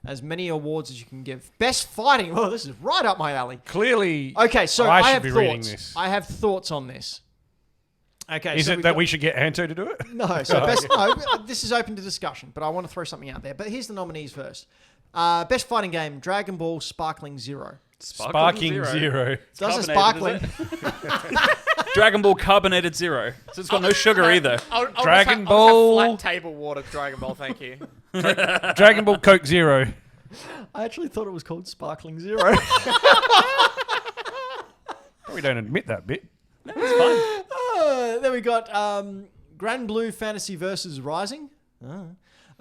As many awards as you can give. Best fighting. Oh, this is right up my alley. Clearly, Okay, so I I, should have be thoughts. reading this. I have thoughts on this. Okay, is so it we've that got- we should get Anto to do it? No, so best. No, this is open to discussion, but I want to throw something out there. But here's the nominees first. Best fighting game: Dragon Ball Sparkling Zero. Sparking Zero. Does it Carbonated, sparkling? is it? Dragon Ball Carbonated Zero. So it's got no sugar either. I'll Dragon just Ball- have flat table water Dragon Ball, thank you. Dragon Ball Coke Zero. I actually thought it was called Sparkling Zero. Probably don't admit that bit. Then we got Grand Blue Fantasy versus Rising.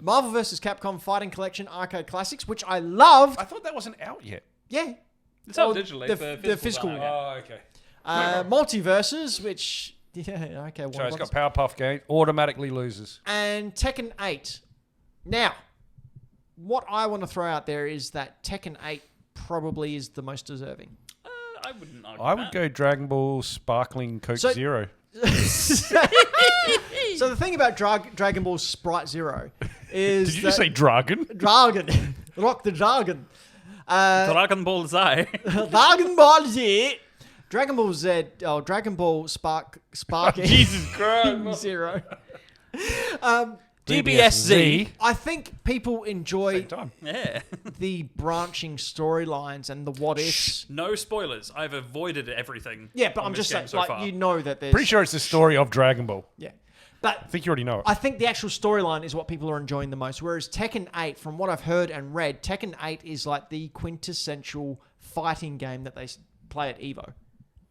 Marvel vs. Capcom Fighting Collection Arcade Classics, which I loved. I thought that wasn't out yet. Yeah. It's out Well, digitally. the physical. download. Oh, okay. Multiverses, which yeah, okay. So it's got Warner Powerpuff Game. Automatically loses. and Tekken 8. Now, what I want to throw out there is that Tekken 8 probably is the most deserving. I wouldn't argue I would that. go Dragon Ball Sparkling Coke So- Zero. So the thing about Dragon Ball Sprite Zero is Did you just say dragon? Dragon? Rock the Dragon. Dragon Ball Z. Dragon Ball Z. Dragon Ball Z. Oh, Dragon Ball Sparking Jesus Christ. Zero. DBSZ. I think people enjoy Same time. Yeah. the branching storylines and the what ifs. No spoilers. I've avoided everything. Yeah, but on I'm this just game saying, so like, far. you know that there's. Pretty sure it's the story of Dragon Ball. Yeah. But I think you already know it. I think the actual storyline is what people are enjoying the most. Whereas Tekken 8, from what I've heard and read, Tekken 8 is like the quintessential fighting game that they play at EVO.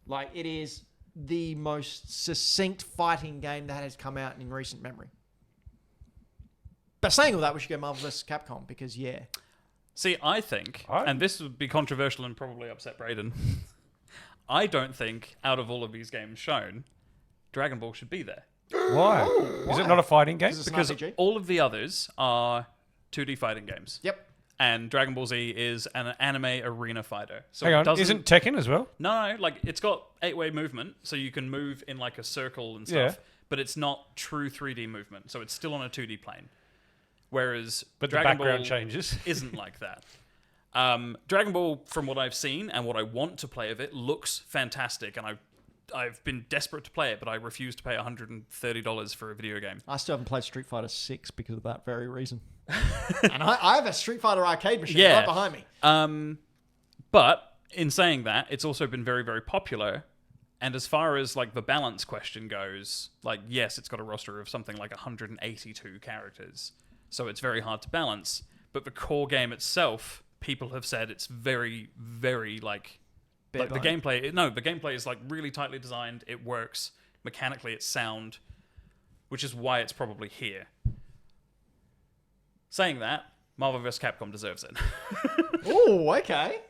Like, it is the most succinct fighting game that has come out in recent memory. But saying all that, we should go Marvel vs. Capcom because, yeah. See, I think, and this would be controversial and probably upset Brayden, I don't think, out of all of these games shown, Dragon Ball should be there. Why? Is it not a fighting game? Because it's an Because RPG. all of the others are 2D fighting games. Yep. And Dragon Ball Z is an anime arena fighter. So Hang it on, doesn't- isn't Tekken as well? No, like it's got 8-way movement, so you can move in like a circle and stuff. Yeah. But it's not true 3D movement, so it's still on a 2D plane. Whereas But Dragon the background Ball changes. isn't like that. Dragon Ball, from what I've seen and what I want to play of it, looks fantastic, and I've been desperate to play it, but I refuse to pay $130 for a video game. I still haven't played Street Fighter 6 because of that very reason. And I have a Street Fighter arcade machine Yeah. right behind me. But in saying that, it's also been very, very popular. And as far as like the balance question goes, like yes, it's got a roster of something like 182 characters, so it's very hard to balance. But the core game itself, people have said it's very, very like the Bare-bone. gameplay. No, the gameplay is like really tightly designed. It works mechanically. It's sound, which is why it's probably here. Saying that, Marvel vs. Capcom deserves it. Oh, okay.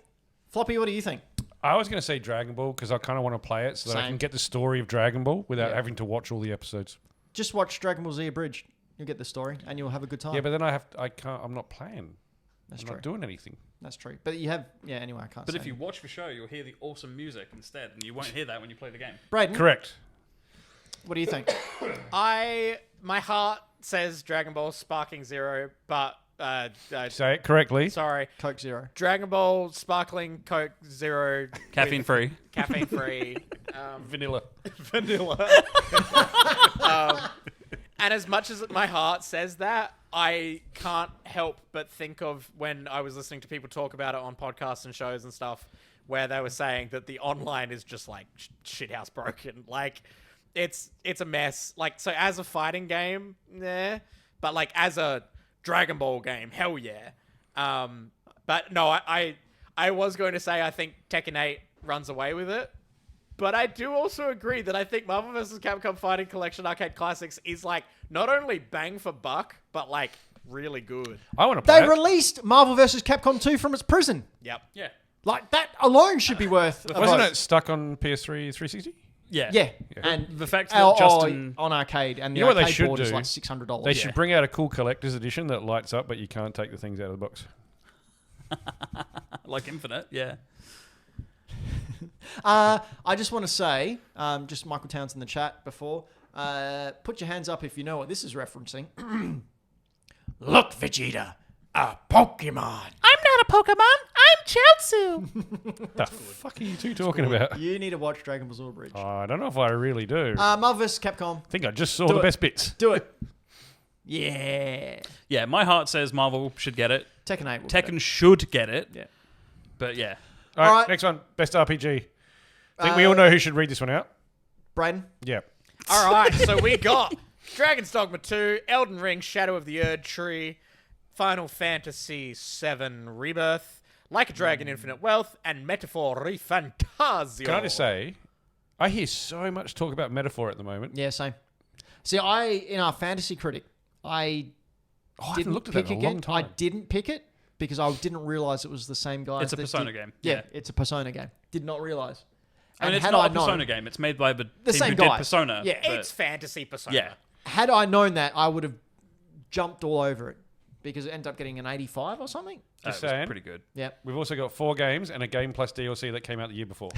Floppy, what do you think? I was going to say Dragon Ball because I kind of want to play it so that I Same. can get the story of Dragon Ball without Yeah. having to watch all the episodes. Just watch Dragon Ball Z Abridged. You'll get the story and you'll have a good time. Yeah, but then I'm not playing. That's I'm true. not doing anything. That's true. But you have, yeah, anyway, I can't But say if you watch the show, you'll hear the awesome music instead, and you won't hear that when you play the game. Brayden, Correct. what do you think? My heart says Dragon Ball Sparking Zero, but Say it correctly. sorry, Coke Zero. Dragon Ball Sparkling Coke Zero, Caffeine free. caffeine free, Vanilla. vanilla. And as much as my heart says that, I can't help but think of when I was listening to people talk about it on podcasts and shows and stuff, where they were saying that the online is just like shithouse broken. Like, it's a mess. Like, so as a fighting game, but like as a Dragon Ball game, hell yeah. But no, I was going to say I think Tekken 8 runs away with it. But I do also agree that I think Marvel vs. Capcom Fighting Collection Arcade Classics is like not only bang for buck, but like really good. I want to play They it. released Marvel vs. Capcom 2 from its prison. Yep. Yeah. Like, that alone should be worth a Wasn't vote. it stuck on PS3 360? Yeah. Yeah. And The fact that Justin... on arcade, and the You know what they arcade should board is do? like $600. They should bring out a cool collector's edition that lights up, but you can't take the things out of the box. Like Infinite, yeah. I just want to say, just Michael Towns in the chat before, put your hands up if you know what this is referencing. Look, Vegeta, a Pokemon. I'm not a Pokemon. I'm Chiaotzu. The fuck are you two talking about? You need to watch Dragon Ball Z Bridge. I don't know if I really do. Marvel vs. Capcom, I think I just saw do the it. best bits. do it. Yeah. Yeah, my heart says Marvel should get it. Tekken 8 will get Tekken should get it. Yeah. But yeah. All right, Alright. next one. Best RPG. I think we all know who should read this one out. it. Brayden. Yeah. All right, so we got Dragon's Dogma 2, Elden Ring, Shadow of the Erd Tree, Final Fantasy VII Rebirth, Like a Dragon Infinite Wealth, and Metaphor Refantasio. Can I just say, I hear so much talk about Metaphor at the moment. Yeah, same. See, in our fantasy critic, I I haven't didn't looked at that pick in a again. long time. I didn't pick it because I didn't realize it was the same guy. It's a Persona game. Yeah, it's a Persona game. Did not realize. I mean, And it's had not I a Persona known- game. It's made by the team same who did guys. Persona. Yeah. but- It's fantasy Persona. yeah. Had I known that, I would have jumped all over it because it ended up getting an 85 or something. Just it was saying. pretty good. Yeah. We've also got 4 games and a game plus DLC that came out the year before.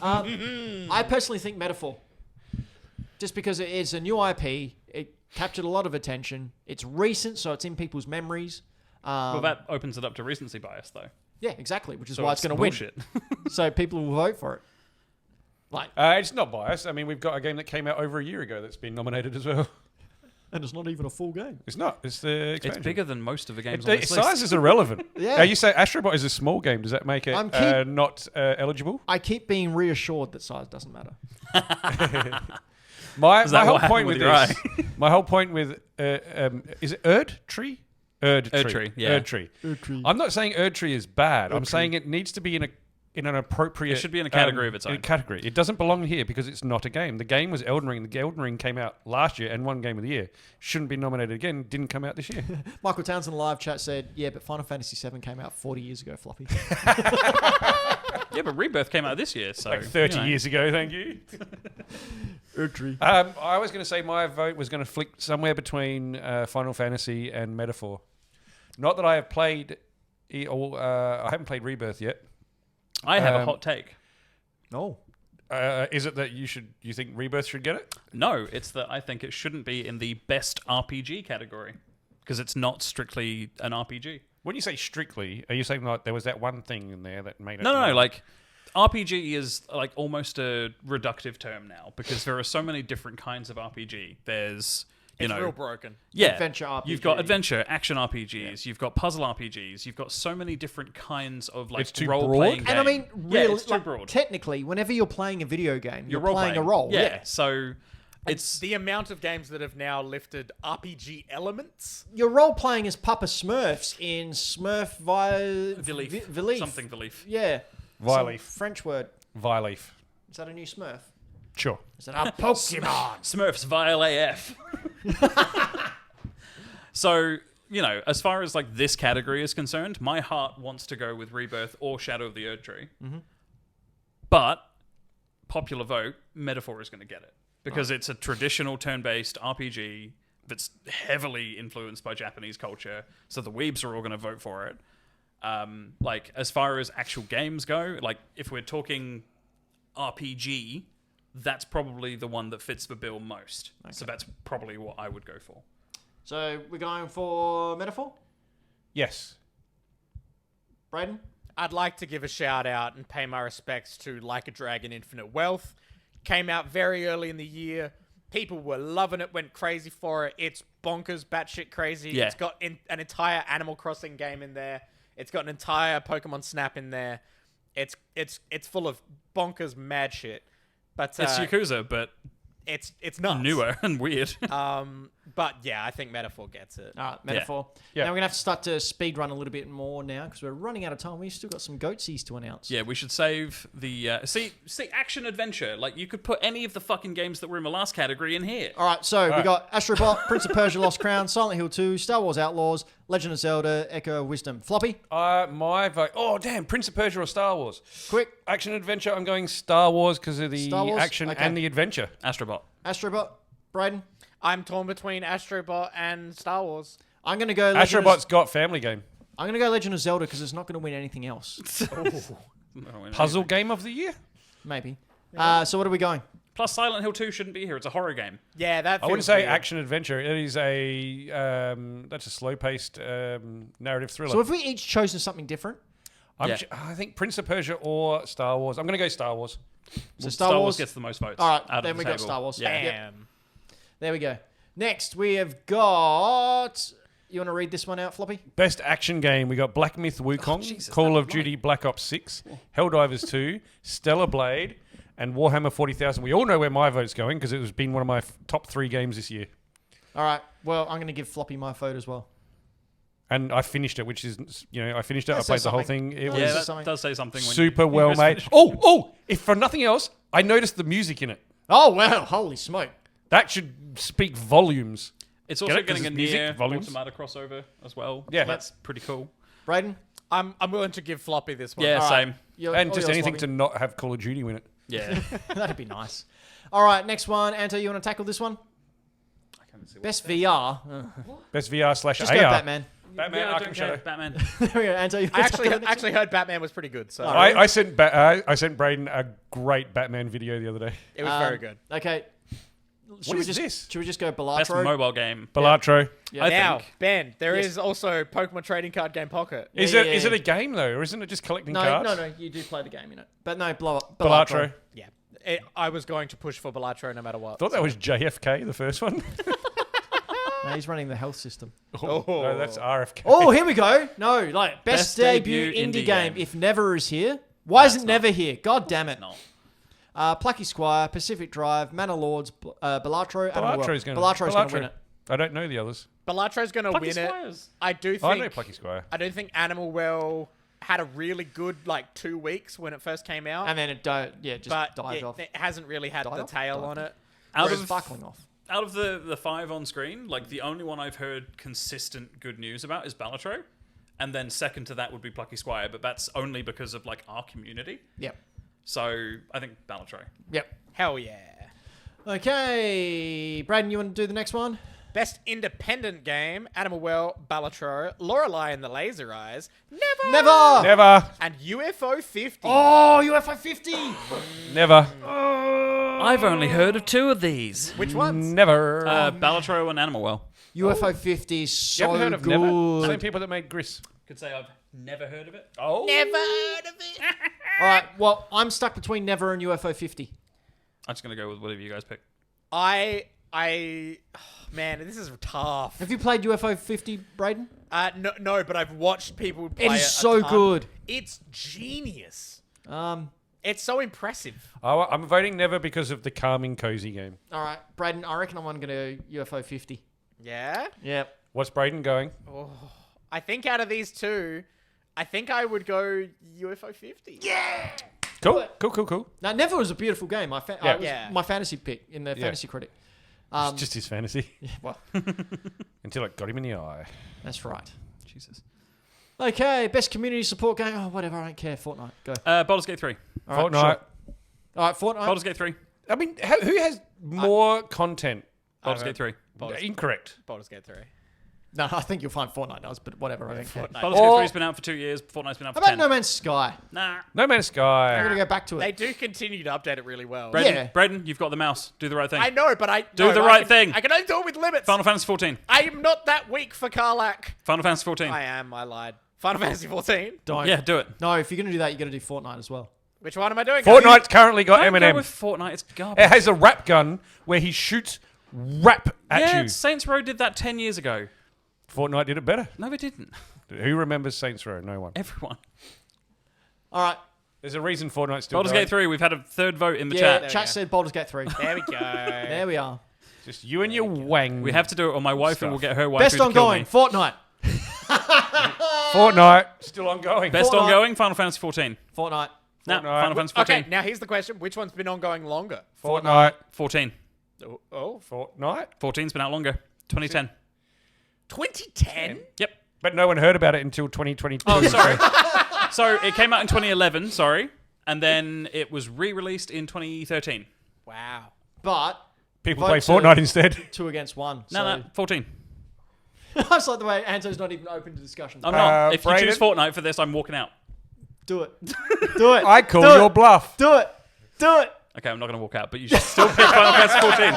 I personally think Metaphor. Just because it is a new IP, it captured a lot of attention. It's recent, so it's in people's memories. Well, that opens it up to recency bias, though. Yeah, exactly, which is So why it's going to win. bullshit. So people will vote for it. Like, It's not biased. I mean, we've got a game that came out over a year ago that's been nominated as well. and it's not even a full game. It's not. It's the It's expansion. bigger than most of the games The on this size list. is irrelevant. Yeah. You say Astrobot is a small game. Does that make it I'm keep- not eligible? I keep being reassured that size doesn't matter. My Is that whole what happened point with with your this, my whole point with, is it Erd Tree? Erd Tree, yeah. Erd Tree. I'm not saying Erd Tree is bad. I'm saying it needs to be in an appropriate. It should be in a category of its in a own. category. It doesn't belong here because it's not a game. The game was Elden Ring. The Elden Ring came out last year and won Game of the Year. Shouldn't be nominated again. Didn't come out this year. Michael Townsend in the live chat said, yeah, but Final Fantasy VII came out 40 years ago, Floppy. Yeah, but Rebirth came out this year, so Like 30 you know. years ago. Thank you. Tree. I was going to say my vote was going to flick somewhere between Final Fantasy and Metaphor. Not that I have played, I haven't played Rebirth yet. I have a hot take. Oh. Is it that you think Rebirth should get it? No, it's that I think it shouldn't be in the best RPG category because it's not strictly an RPG. When you say strictly, are you saying like there was that one thing in there that made it? No, like RPG is like almost a reductive term now because there are so many different kinds of RPG. There's It's real broken. yeah, Adventure RPG. You've got adventure, action RPGs. You've got puzzle RPGs. You've got so many different kinds of like It's too role-playing. broad? And I game. mean, yeah, really, it's too like, broad. technically, whenever you're playing a video game, you're You're playing a role-playing. role. Yeah, so it's The amount of games that have now lifted RPG elements. You're role playing as Papa Smurfs in Smurf via Vilief. Vilief. Something Vilief. Yeah. Vileaf. Some French word. Vileaf. Is that a new Smurf? Sure. Is that a Pokemon? Smurfs vile AF. So, you know, as far as like this category is concerned, my heart wants to go with Rebirth or Shadow of the Erd Tree. Mm-hmm. But popular vote, Metaphor is going to get it because it's a traditional turn-based RPG that's heavily influenced by Japanese culture. So the weebs are all going to vote for it. Like as far as actual games go, like if we're talking RPG, that's probably the one that fits the bill most. Okay. So that's probably what I would go for. So we're going for Metaphor? Yes. Brayden? I'd like to give a shout out and pay my respects to Like a Dragon Infinite Wealth. Came out very early in the year. People were loving it, went crazy for it. It's bonkers, batshit crazy. Yeah. It's got an entire Animal Crossing game in there. It's got an entire Pokemon Snap in there. It's full of bonkers mad shit. But It's Yakuza, but it's nuts. Newer and weird. But yeah, I think Metaphor gets it. All right, Metaphor. Yeah. Now we're going to have to start to speed run a little bit more now because we're running out of time. We've still got some goatsies to announce. Yeah, we should save the see action adventure. Like you could put any of the fucking games that were in the last category in here. All right, so we right. got Astrobot, Prince of Persia, Lost Crown, Silent Hill 2, Star Wars Outlaws, Legend of Zelda, Echo of Wisdom. Floppy, My vote. Oh, damn. Prince of Persia or Star Wars? quick. Action adventure. I'm going Star Wars because of the Star Wars? action Okay. and the adventure. Astrobot. Astrobot, Brayden. I'm torn between Astrobot and Star Wars. I'm going to go Legend Astrobot's got family game. I'm going to go Legend of Zelda because it's not going to win anything else. Puzzle game of the year? Maybe. So what are we going? Plus, Silent Hill 2 shouldn't be here. It's a horror game. Yeah, that. I wouldn't feels say weird. action adventure. It is that's a slow-paced narrative thriller. So have we each chosen something different? Yeah. I think Prince of Persia or Star Wars. I'm going to go Star Wars. So Star Wars gets the most votes. All right, out then of we the got table. Star Wars. Yeah. Yep. Damn. There we go. Next, we have got... You want to read this one out, Floppy? Best action game. We got Black Myth Wukong, Jesus, Call that of Duty Black Ops 6, Helldivers 2, Stellar Blade, and Warhammer 40,000. We all know where my vote's going because it has been one of my top 3 games this year. All right. Well, I'm going to give Floppy my vote as well. And I finished it, which is, I finished it. That I played says the whole something. thing. It Yeah, Yeah, was that something. does say something. When super you well first made. finish. Oh, if for nothing else, I noticed the music in it. Oh, wow. Holy smoke. That should speak volumes. It's Get also it? 'Cause getting a it's music, near volumes. Automata crossover as well. Yeah. So that's pretty cool. Brayden? I'm willing to give Floppy this one. Yeah, All right. same. And all just yours, anything Floppy. to not have Call of Duty win it. Yeah. That'd be nice. All right, next one. Anto, you want to tackle this one? Best VR. Best VR / Just AR. go Batman. Batman Yeah, I Arkham don't Shadow. care. Batman. There we go, Anto. You I wanna tackle the next actually heard Batman was pretty good, so I sent Brayden a great Batman video the other day. it was one? very good. Okay. What is this? Should we just go Best Balatro? mobile game. Balatro. Yeah. I Now, think. Ben, there Yes. is also Pokemon Trading Card Game Pocket. Is Yeah, it yeah, is it yeah. a game though, or isn't it just collecting No, cards? no, you do play the game in it. But no, Balatro. Balatro. Yeah, I was going to push for Balatro no matter what. Thought that was JFK, the first one. No, he's running the health system. No, that's RFK. Oh, here we go. No, like best Best debut debut indie indie game. game. If Never is here. Why isn't not. Never here? God damn it. No. Plucky Squire, Pacific Drive, Manor Lords, Balatro, Animal World. Balatro Balatro is going to win it. I don't know the others. Balatro's going to Plucky win it. Squires. I do Oh, I know think. Plucky Squire. I don't think Animal Well had a really good 2 weeks when it first came out, And then it just but died it, off. it hasn't really had Died the off? tail Died on off. it. Out Whereas of sparkling off. out of the 5 on screen, like the only one I've heard consistent good news about is Balatro, and then second to that would be Plucky Squire, but that's only because of our community. Yep. So I think Balatro. Yep. Hell yeah. Okay. Braden, you want to do the next one? Best independent game: Animal Well, Balatro, Lorelei and the Laser Eyes, Never! Never. and UFO 50. Oh, UFO 50! Never. I've only heard of 2 of these. Which ones? Never. Balatro and Animal Well. UFO 50 is you so haven't heard of good. Never? Same people that made Gris. Could say I've never heard of it. Oh. Never heard of it. All right, well, I'm stuck between Never and UFO 50. I'm just gonna go with whatever you guys pick. Man, this is tough. Have you played UFO 50, Braden? No, but I've watched people play It is a so ton. good. It's genius. All It's so impressive. I'm voting Never because of the calming, cozy game. right, Braden, I reckon I'm going to go UFO 50. Yeah. Yep. What's Brayden going? I think out of these 2, I think I would go UFO 50. Yeah. Cool. Now, Never was a beautiful game. It was Yeah. my fantasy pick in the Fantasy Critic. It's just his fantasy. Well, Until it got him in the eye. that's right. Jesus. Okay, best community support game. Oh, whatever, I don't care. Fortnite, go. Baldur's Gate 3. All right, Fortnite. sure. All right, Fortnite. Baldur's Gate 3. I mean, who has more content? Baldur's Gate 3. Incorrect. Baldur's Gate 3. No, I think you'll find Fortnite does, but whatever, I don't care. Baldur's Gate 3's been out for 2 years. Fortnite's been out How for about 10. No Man's Sky? Nah. No Man's I'm Sky. going to go back to They it. do continue to update it really well. Braden, Yeah. you've got the mouse. Do the right thing. I know, but I Do the right thing. I can only do it with limits. Final Fantasy 14. I am not that weak for Karlak. Final Fantasy 14. I am. I lied. Final Fantasy 14. Don't. Yeah, do it. No, if you're going to do that, you got to do Fortnite as well. Which one am I doing? Fortnite's currently got Don't go Eminem. with Fortnite. It's garbage. It has a rap gun where he shoots rap at yeah, you. Saints Row did that 10 years ago. Fortnite did it better. No, it didn't. Who remembers Saints Row? No one. Everyone. All right, There's a reason Fortnite's still Baldur's going. Gate 3, we've had a third vote in the Yeah, chat. chat said Baldur's Gate 3. There we go. There we are. Just you and your wang. We have to do it, or my wife Stuff. will get her wife Best to kill ongoing, me. Fortnite. Fortnite still ongoing. Best Fortnite. ongoing, Final Fantasy 14. Fortnite. No, Fortnite. Final Fantasy 14. Okay, now here's the question: which one's been ongoing longer? Fortnite. 14. Oh, Fortnite. 14's been out longer. 2010. 2010. Yep. But no one heard about it until 2022. Oh, sorry. So it came out in 2011, sorry. And then it was re-released in 2013. Wow. But People vote play to- Fortnite instead. 2 against 1. No, 14. I just like the way Anto's not even open to discussion. I'm not. If you Brayden? choose Fortnite for this, I'm walking out. Do it. Do it. I call Do your it. bluff. Do it. Do it. Okay, I'm not going to walk out, but you should still pick Final Fantasy 14.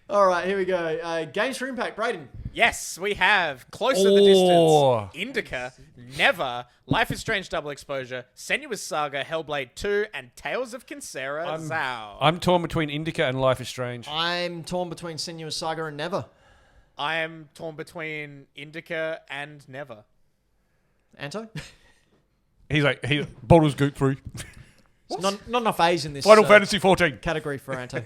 All right, here we go. Games for Impact, Brayden. Yes, we have Closer the Oh. Distance, Indica, Never, Life is Strange Double Exposure, Senua's Saga, Hellblade 2, and Tales of Kinsera Zao. I'm torn between Indica and Life is Strange. I'm torn between Senua's Saga and Never. I am torn between Indica and Never. Anto? He's like, Baldur's Gate 3. Not enough A's in this Final Fantasy 14. category for Anto.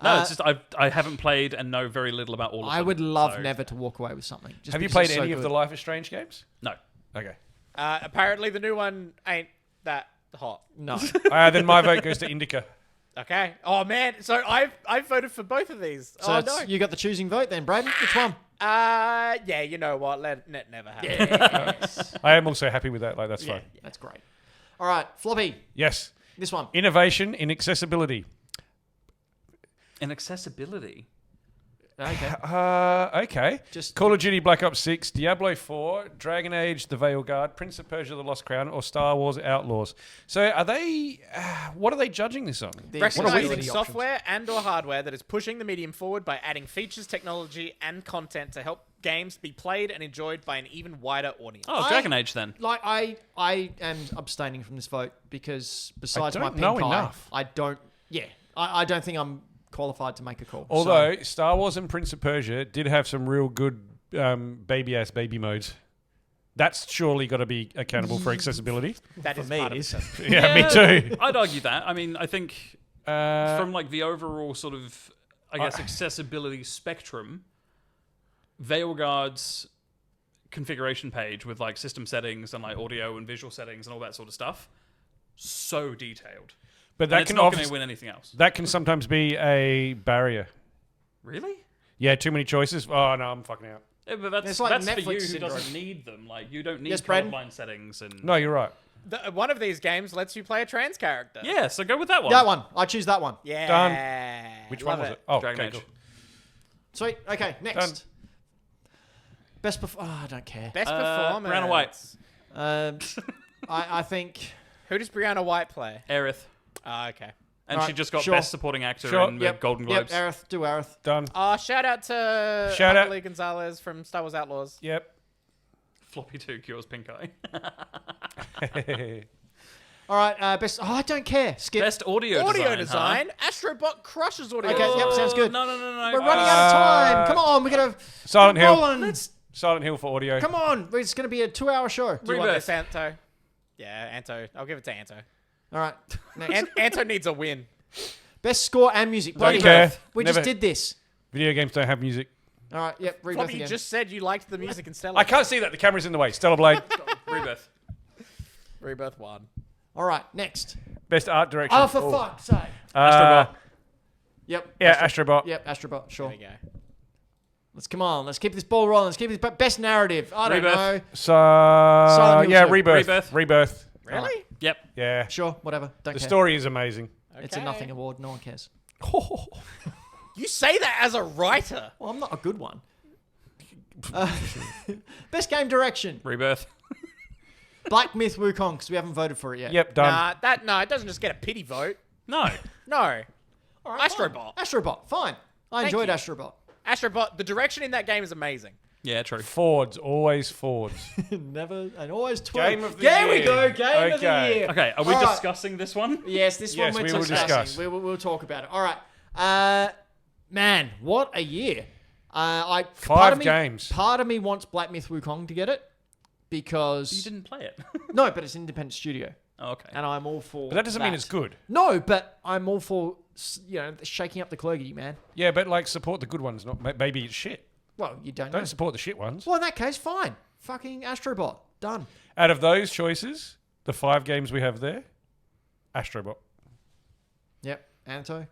No, it's just I haven't played and know very little about all of them. I would love so- Never to walk away with something. Just Have you because played it's so any of good. the Life is Strange games? No. Okay. Apparently the new one ain't that hot. No. Then my vote goes to Indica. Okay. Oh man, so I voted for both of these. So oh it's- no. you got the choosing vote then, Brayden? Which one? Yeah, you know what? Let Never happen. I am also happy with that. Like, that's Yeah, fine. that's great. All right, Floppy, Yes. this one. Innovation in accessibility. And accessibility. Okay. Okay. Just Call of Duty Black Ops 6, Diablo 4, Dragon Age The Veil Guard, Prince of Persia The Lost Crown, or Star Wars Outlaws. So are they... what are they judging this on? the Recognizing accessibility software and or hardware that is pushing the medium forward by adding features, technology, and content to help games be played and enjoyed by an even wider audience. Oh, Dragon Age then. Like I am abstaining from this vote because besides my don't know pink eye, enough. I don't. Yeah, I don't think I'm qualified to make a call. Although Star Wars and Prince of Persia did have some real good baby-ass baby modes. That's surely got to be accountable for accessibility. That for is me part it of is. it. Yeah, me too. I'd argue that. I mean, I think from like the overall sort of, I guess, I- accessibility spectrum, Veilguard's configuration page with like system settings and like audio and visual settings and all that sort of stuff, so detailed. But And that it's can not going obvi- to win anything else. that can sometimes be a barrier. Really? Yeah, too many choices. Oh, no, I'm fucking out. Yeah, but that's It's like that's for Netflix you who syndrome. doesn't need them. Like you don't need Yes, Brayden? colorblind settings and No, you're right. One of these games lets you play a trans character. yeah. So go with that one. that one. I choose that one. Yeah. Which Love one was it? Oh, Dragon okay, Age. cool. Sweet. Okay, next. Best I don't care. Best performance. Brianna White. I think. Who does Brianna White play? Aerith. Oh, okay. And Alright, she just got sure. Best Supporting Actor Sure, in the Golden Globes. Yep, Aerith. Do Aerith. Done. Shout out to Shout out. Adelaide Gonzalez from Star Wars Outlaws. Yep. Floppy 2 cures pink eye. All right, best. Oh, I don't care. Skip. Best audio Design. Astrobot crushes audio. Okay, yep, sounds good. No. We're running out of time. Come on, we gotta. Silent keep Hill. rolling. Silent Hill for audio. Come on, it's gonna be a 2-hour show. Do you want Rebirth. this, Anto? Yeah, Anto. I'll give it to Anto. All right, next. Anto needs a win. Best score and music. Bloody care. hell. We Never- just did this. Video games don't have music. All right, yep, Rebirth Floppy, you again. just said you liked the music in Stellar. I can't see that. The camera's in the way. Stellar Blade. Rebirth. Rebirth 1. All right, next. Best art direction. Oh, for fuck's sake. Astrobot. Yep. Yeah, Astrobot. Yep, Astrobot, sure. There we go. Let's keep this ball rolling. Let's keep this best narrative. I don't Rebirth. know. So, Hill yeah, 2. Rebirth. Rebirth. Really? Yep. Yeah. Sure, whatever. Don't The care. story is amazing. It's a Okay. nothing award. No one cares. You say that as a writer. Well, I'm not a good one. Best game direction. Rebirth. Black Myth Wukong, because we haven't voted for it yet. Yep, done. It doesn't just get a pity vote. No. No. All right, Astrobot. Fine. Astrobot, fine. I Thank enjoyed you. Astrobot. Astrobot, the direction in that game is amazing. Yeah, true. Fords, always Fords. Never and always 12. Game of the There we year. go. Game of the Okay. year. Okay, are we All right. discussing this one? Yes, this Yes, one we we're will discussing. discuss. We'll talk about it. All right. Man, what a year. Five part of me, games. Part of me wants Black Myth Wukong to get it because You didn't play it. no, but it's an independent studio, Oh, okay. and I'm all for. But that doesn't mean it's good. No, but I'm all for shaking up the clergy, man. Yeah, but like support the good ones. Not maybe it's shit. Well, you don't know. Don't support the shit ones. Well, in that case, fine. Fucking Astrobot, done. Out of those choices, the 5 games we have there, Astrobot. Yep, Anto.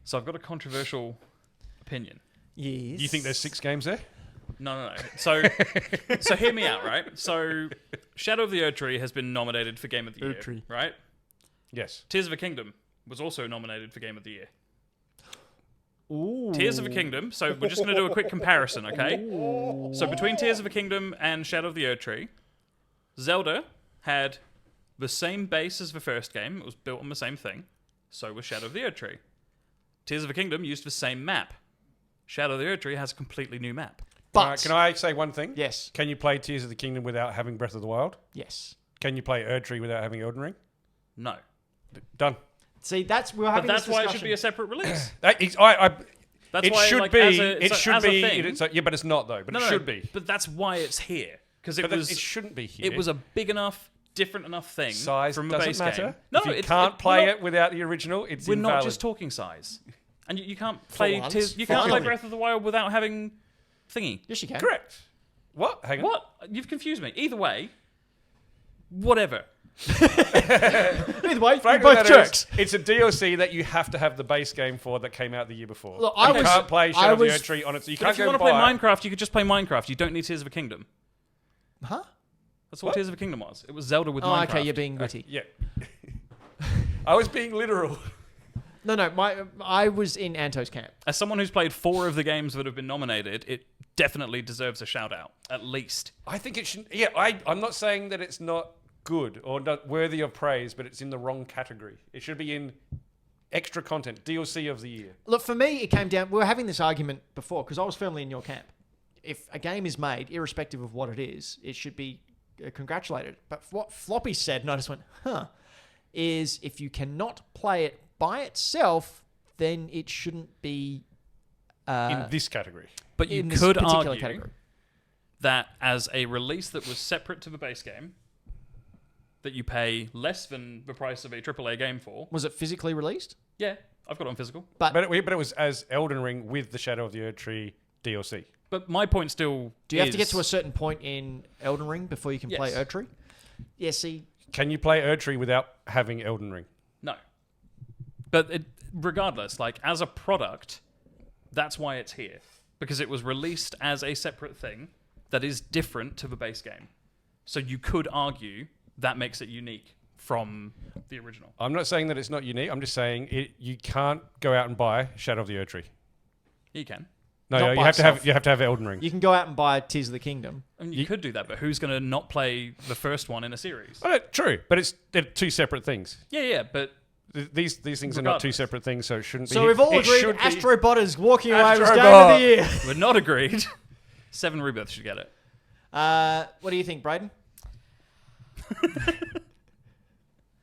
So I've got a controversial opinion. Yes. You think there's 6 games there? No. So hear me out, right? So Shadow of the Erdtree has been nominated for Game of the Year, Erdtree. right? Yes. Tears of a Kingdom was also nominated for Game of the Year. Ooh. Tears of a Kingdom. So we're just going to do a quick comparison, okay? So between Tears of a Kingdom and Shadow of the Erdtree, Zelda had the same base as the first game. It was built on the same thing. So was Shadow of the Erdtree. Tears of a Kingdom used the same map. Shadow of the Erdtree has a completely new map. But Can I say one thing? yes, Can you play Tears of the Kingdom without having Breath of the Wild? yes. Can you play Erdtree without having Elden Ring? No. Done. See, we're But having that's this why it discussion. should be a separate release. That's That's it why, should like, be. as a- It so should as a be. thing- Yeah, but it's not though. But No, it no, should be. But that's why it's here. Because But it shouldn't be here. It was a big enough, different enough thing size from a doesn't base matter. game. No, if you it's, can't we're play not- it without the original, it's We're invalid. not just talking size, and you can't play. once, You can't play finally. Breath of the Wild without having thingy. Yes, you can. Correct. What? Hang on. What? You've confused me. Either way, whatever. Either way, Fact you're of both the matter is, jerks. it's a DLC that you have to have the base game for that came out the year before. Look, you can't play Shadow of the Erdtree on it. So you But can't if you go want to and play buy it. Minecraft, you could just play Minecraft. You don't need Tears of a Kingdom. Huh? That's what Tears of a Kingdom was. It was Zelda with Oh, Minecraft. okay, you're being witty. Yeah. I was being literal. No, I was in Anto's camp. As someone who's played 4 of the games that have been nominated, it definitely deserves a shout out, at least. I think it should. Yeah, I'm not saying that it's not good or not worthy of praise, but it's in the wrong category. It should be in extra content, DLC of the year. Look, for me, it came down. We were having this argument before because I was firmly in your camp. If a game is made, irrespective of what it is, it should be congratulated. But what Floppy said, and I just went, is if you cannot play it by itself, then it shouldn't be In this category. But you in this could particular argue category. that as a release that was separate to the base game, that you pay less than the price of a AAA game for. Was it physically released? Yeah, I've got it on physical. But it was as Elden Ring with the Shadow of the Erdtree DLC. But my point still Do you have to get to a certain point in Elden Ring before you can play Yes. Erdtree? Yeah, see, Can you play Erdtree without having Elden Ring? No. But regardless, like, as a product, that's why it's here. Because it was released as a separate thing that is different to the base game. So you could argue that makes it unique from the original. I'm not saying that it's not unique. I'm just saying you can't go out and buy Shadow of the Erdtree. You can. No, Not you by have itself. to have Elden Ring. you can go out and buy Tears of the Kingdom. I mean, you could do that, but who's going to not play the first one in a series? Oh, no, true, but they're two separate things. Yeah, but These things are not two Regardless. separate things, so it shouldn't be. So we've all it agreed should be- Astrobot is walking away with Astrobot. Game of the Year. we're not agreed. 7 Rebirth should get it. What do you think, Brayden?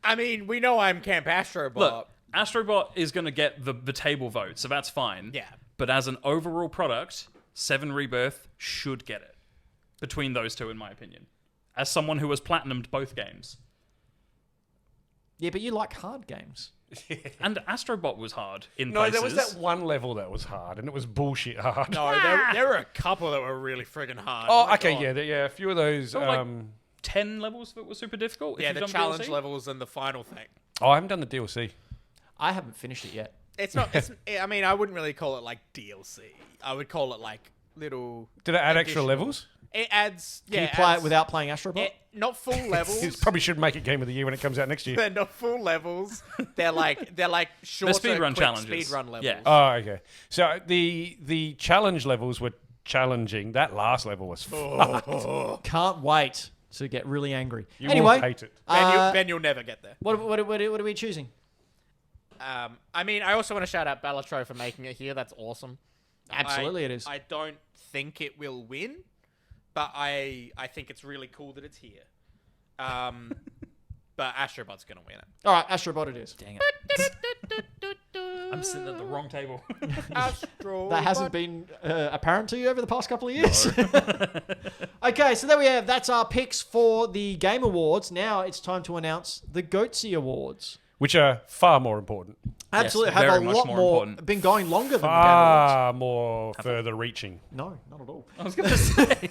I mean, we know I'm Camp Astrobot. Look, Astrobot is going to get the table vote, so that's fine. Yeah. But as an overall product, 7 Rebirth should get it. Between those two, in my opinion. As someone who has platinumed both games. Yeah, but you like hard games. And Astrobot was hard in No, places. there was that one level that was hard, and it was bullshit hard. No, there were a couple that were really friggin' hard. Oh, My okay, God. yeah, a few of those. There were like 10 levels that were super difficult. if Yeah, you've the done challenge DLC. levels and the final thing. I haven't done the DLC. I haven't finished it yet. It's not. I mean, I wouldn't really call it like DLC. I would call it like little. Did it add extra additional- levels? It adds. Can Yeah, you play it adds- without playing Astrobot? not full levels. It probably should make it Game of the Year when it comes out next year. They're not full levels. They're like shorter speedrun quick challenges. speedrun levels. Yeah. Oh, okay. So the challenge levels were challenging. That last level was fucked. Can't wait to get really angry. You anyway, will hate it. Ben, you'll never get there. what are we choosing? I mean, I also want to shout out Balatro for making it here. That's awesome. Absolutely, it is. I don't think it will win, but I think it's really cool that it's here. But Astrobot's gonna win it. All right, Astrobot it is. Dang it. I'm I'm sitting at the wrong table. Astro. That hasn't been apparent to you over the past couple of years. Okay, so there we have. That's our picks for the Game Awards. Now it's time to announce the Goatsy Awards. Which are far more important. Absolutely, very have a much lot more more. important. Been going longer than the Game Awards. Far more further reaching. No, not at all. I was going to say.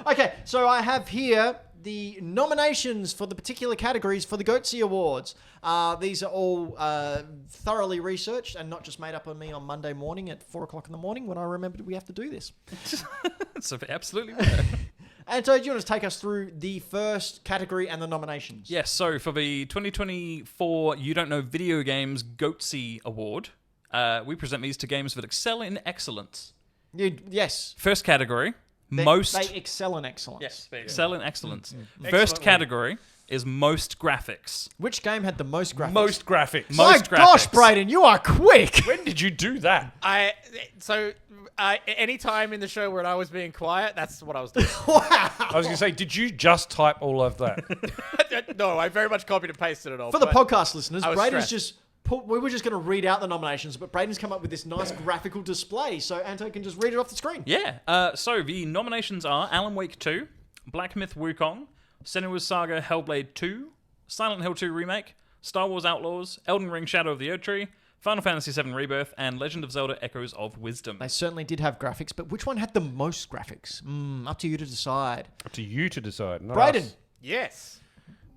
Okay, so I have here the nominations for the particular categories for the Goatsy Awards. These are all thoroughly researched and not just made up on me on Monday morning at 4 o'clock in the morning when I remembered we have to do this. It's absolutely fair. Anto, do you want to take us through the first category and the nominations? Yes, so for the 2024 You Don't Know Video Games Goatsy Award, we present these to games that excel in excellence. Yes. First category, They excel in excellence. Yes, they excel in excellence. Excellent First one. category is most graphics. Which game had the most graphics? Most graphics. My most gosh, graphics. Brayden, you are quick. When did you do that? Any time in the show where I was being quiet, that's what I was doing. I was going to say, did you just type all of that? No, I very much copied and pasted it all. For the but podcast listeners, I was Brayden's stressed. we were just going to read out the nominations, but Brayden's come up with this nice graphical display, so Anto can just read it off the screen. Yeah, so the nominations are Alan Wake 2, Black Myth Wukong, Senua's Saga Hellblade 2, Silent Hill 2 Remake, Star Wars Outlaws, Elden Ring Shadow of the Erdtree, Final Fantasy VII Rebirth, and Legend of Zelda Echoes of Wisdom. They certainly did have graphics, but which one had the most graphics? Up to you to decide. Up to you to decide. Not Brayden, us. Yes.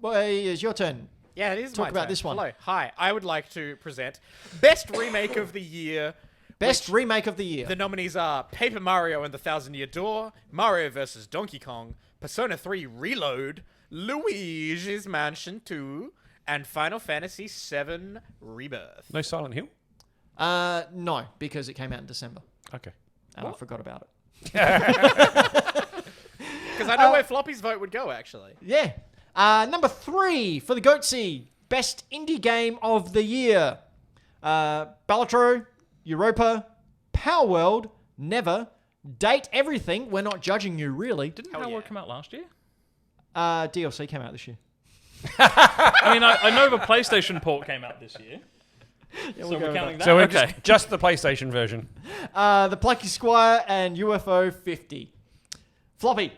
well, it's your turn. Yeah, it is Talk my about turn. this one. Hello. Hi. I would like to present Best Remake of the Year. Best remake of the year. The nominees are Paper Mario and the Thousand Year Door, Mario vs. Donkey Kong, Persona 3 Reload, Luigi's Mansion 2, and Final Fantasy VII Rebirth. No Silent Hill? No, because it came out in December, Okay. and I forgot about it. Because I know where Floppy's vote would go, actually. Yeah. Number 3 for the Goatsy, Best Indie Game of the Year. Balatro, Europa, Power World, Never, Date Everything. We're not judging you, really. Didn't Power World come out last year? DLC came out this year. I mean, I know the PlayStation port came out this year. Yeah, So we'll go we're with counting that. that? So we're Okay. just the PlayStation version. The Plucky Squire and UFO 50. Floppy.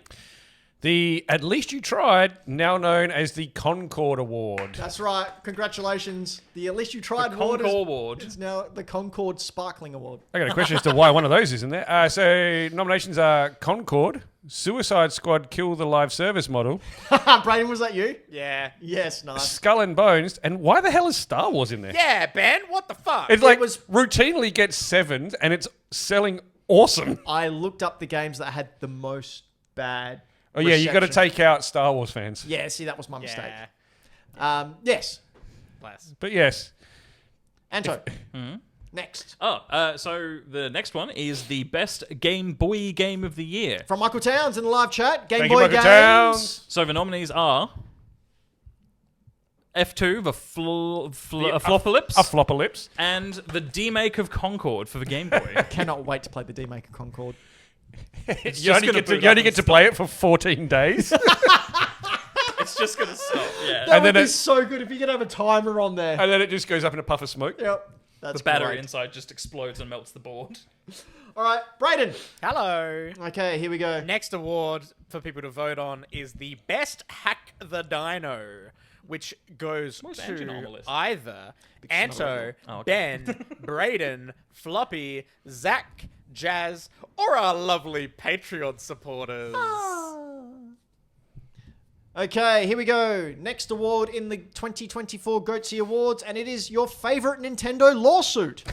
The At Least You Tried, now known as the Concord Award. That's right. Congratulations. The At Least You Tried award Concord Award. is now the Concord Sparkling Award. I got a question as to why one of those isn't there. So nominations are Concord, Suicide Squad Kill the Live Service Model, Brayden, was that you? Yeah. Yes, nice. Skull and Bones, and why the hell is Star Wars in there? Yeah, Ben, what the fuck? It's like was- routinely gets 7s and it's selling awesome. I looked up the games that had the most bad. Oh yeah, you got to reception. take out Star Wars fans. Yeah, see, that was my mistake. Yeah. Yes. Bless. But yes, Anto. Next. So the next one is the best Game Boy game of the year. From Michael Towns in the live chat. Game Thank you, Boy Michael games. Towns. So the nominees are F2, the Floppocalypse, a Floppocalypse. and the demake of Concord for the Game Boy. Cannot wait to play the D-Maker Concord. You only get to play it for 14 days. It's just gonna stop. Yeah. That And would then be it- so good if you could have a timer on there. And then it just goes up in a puff of smoke. Yep. That's The battery great. inside just explodes and melts the board. All right, Brayden. Hello. Okay, here we go. Next award for people to vote on is the Best Hack the Dino, which goes Where's the engine on the to list? either Anto, Oh, okay. Ben, Brayden, Floppy, Zach, Jazz, or our lovely Patreon supporters. Okay, here we go. Next award in the 2024 Goatsy Awards, and it is your favorite Nintendo lawsuit.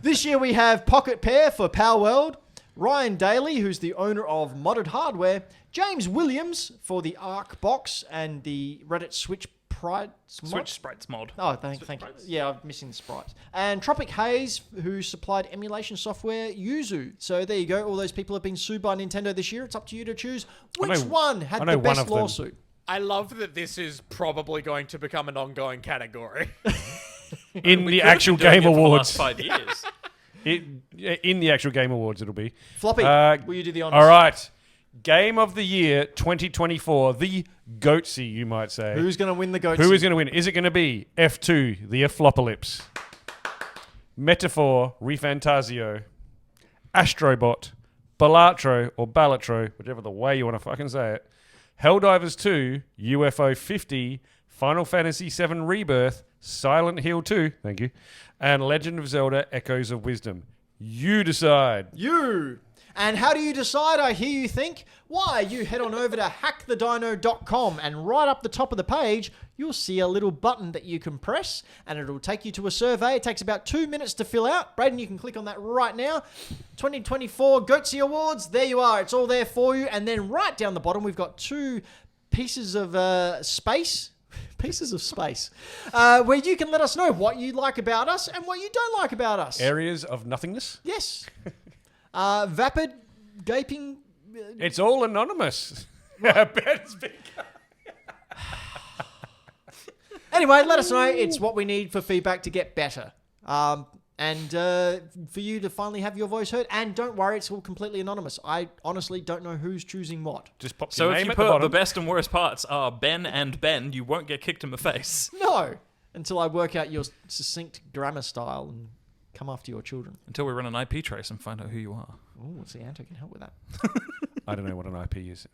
This year we have Pocket Pair for Power World, Ryan Daly, who's the owner of Modded Hardware, James Williams for the Arc Box and the Reddit Switch Pride Switch Sprites mod. Oh, thank you. Yeah, I'm missing the sprites. And Tropic Haze, who supplied emulation software, Yuzu. So there you go. All those people have been sued by Nintendo this year. It's up to you to choose which one had the one best of them. lawsuit. I love that this is probably going to become an ongoing category. In the Could've actual been doing Game it for the Awards. last 5 years. In the actual Game Awards, it'll be. Floppy, Uh, will you do the honors? All right. Game of the Year 2024. The Goatsy, you might say. Who's going to win the Goatsy? Who is going to win? Is it going to be F2, the Floppocalypse? Metaphor Refantasio, Astrobot, Balatro or Balatro, whichever the way you want to fucking say it, Helldivers 2, UFO 50, Final Fantasy VII Rebirth, Silent Hill 2, thank you, and Legend of Zelda Echoes of Wisdom. You decide. You! And how do you decide, I hear you think? Why, you head on over to hackthedino.com and right up the top of the page, you'll see a little button that you can press and it'll take you to a survey. It takes about 2 minutes to fill out. Brayden, you can click on that right now. 2024 Goatsy Awards, there you are. It's all there for you. And then right down the bottom, we've got 2 pieces of space. Pieces of space, where you can let us know what you like about us and what you don't like about us. Areas of nothingness? Yes. Vapid, gaping. It's all anonymous. I bet it's big. Anyway, let us know. It's what we need for feedback to get better. And for you to finally have your voice heard. And don't worry, it's all completely anonymous. I honestly don't know who's choosing what. Just pop So your if name you at the put bottom. the best and worst parts are Ben and Ben, you won't get kicked in the face. No. Until I work out your succinct grammar style and come after your children. Until we run an IP trace and find out who you are. Oh, see, Anto can help with that. I don't know what an IP is.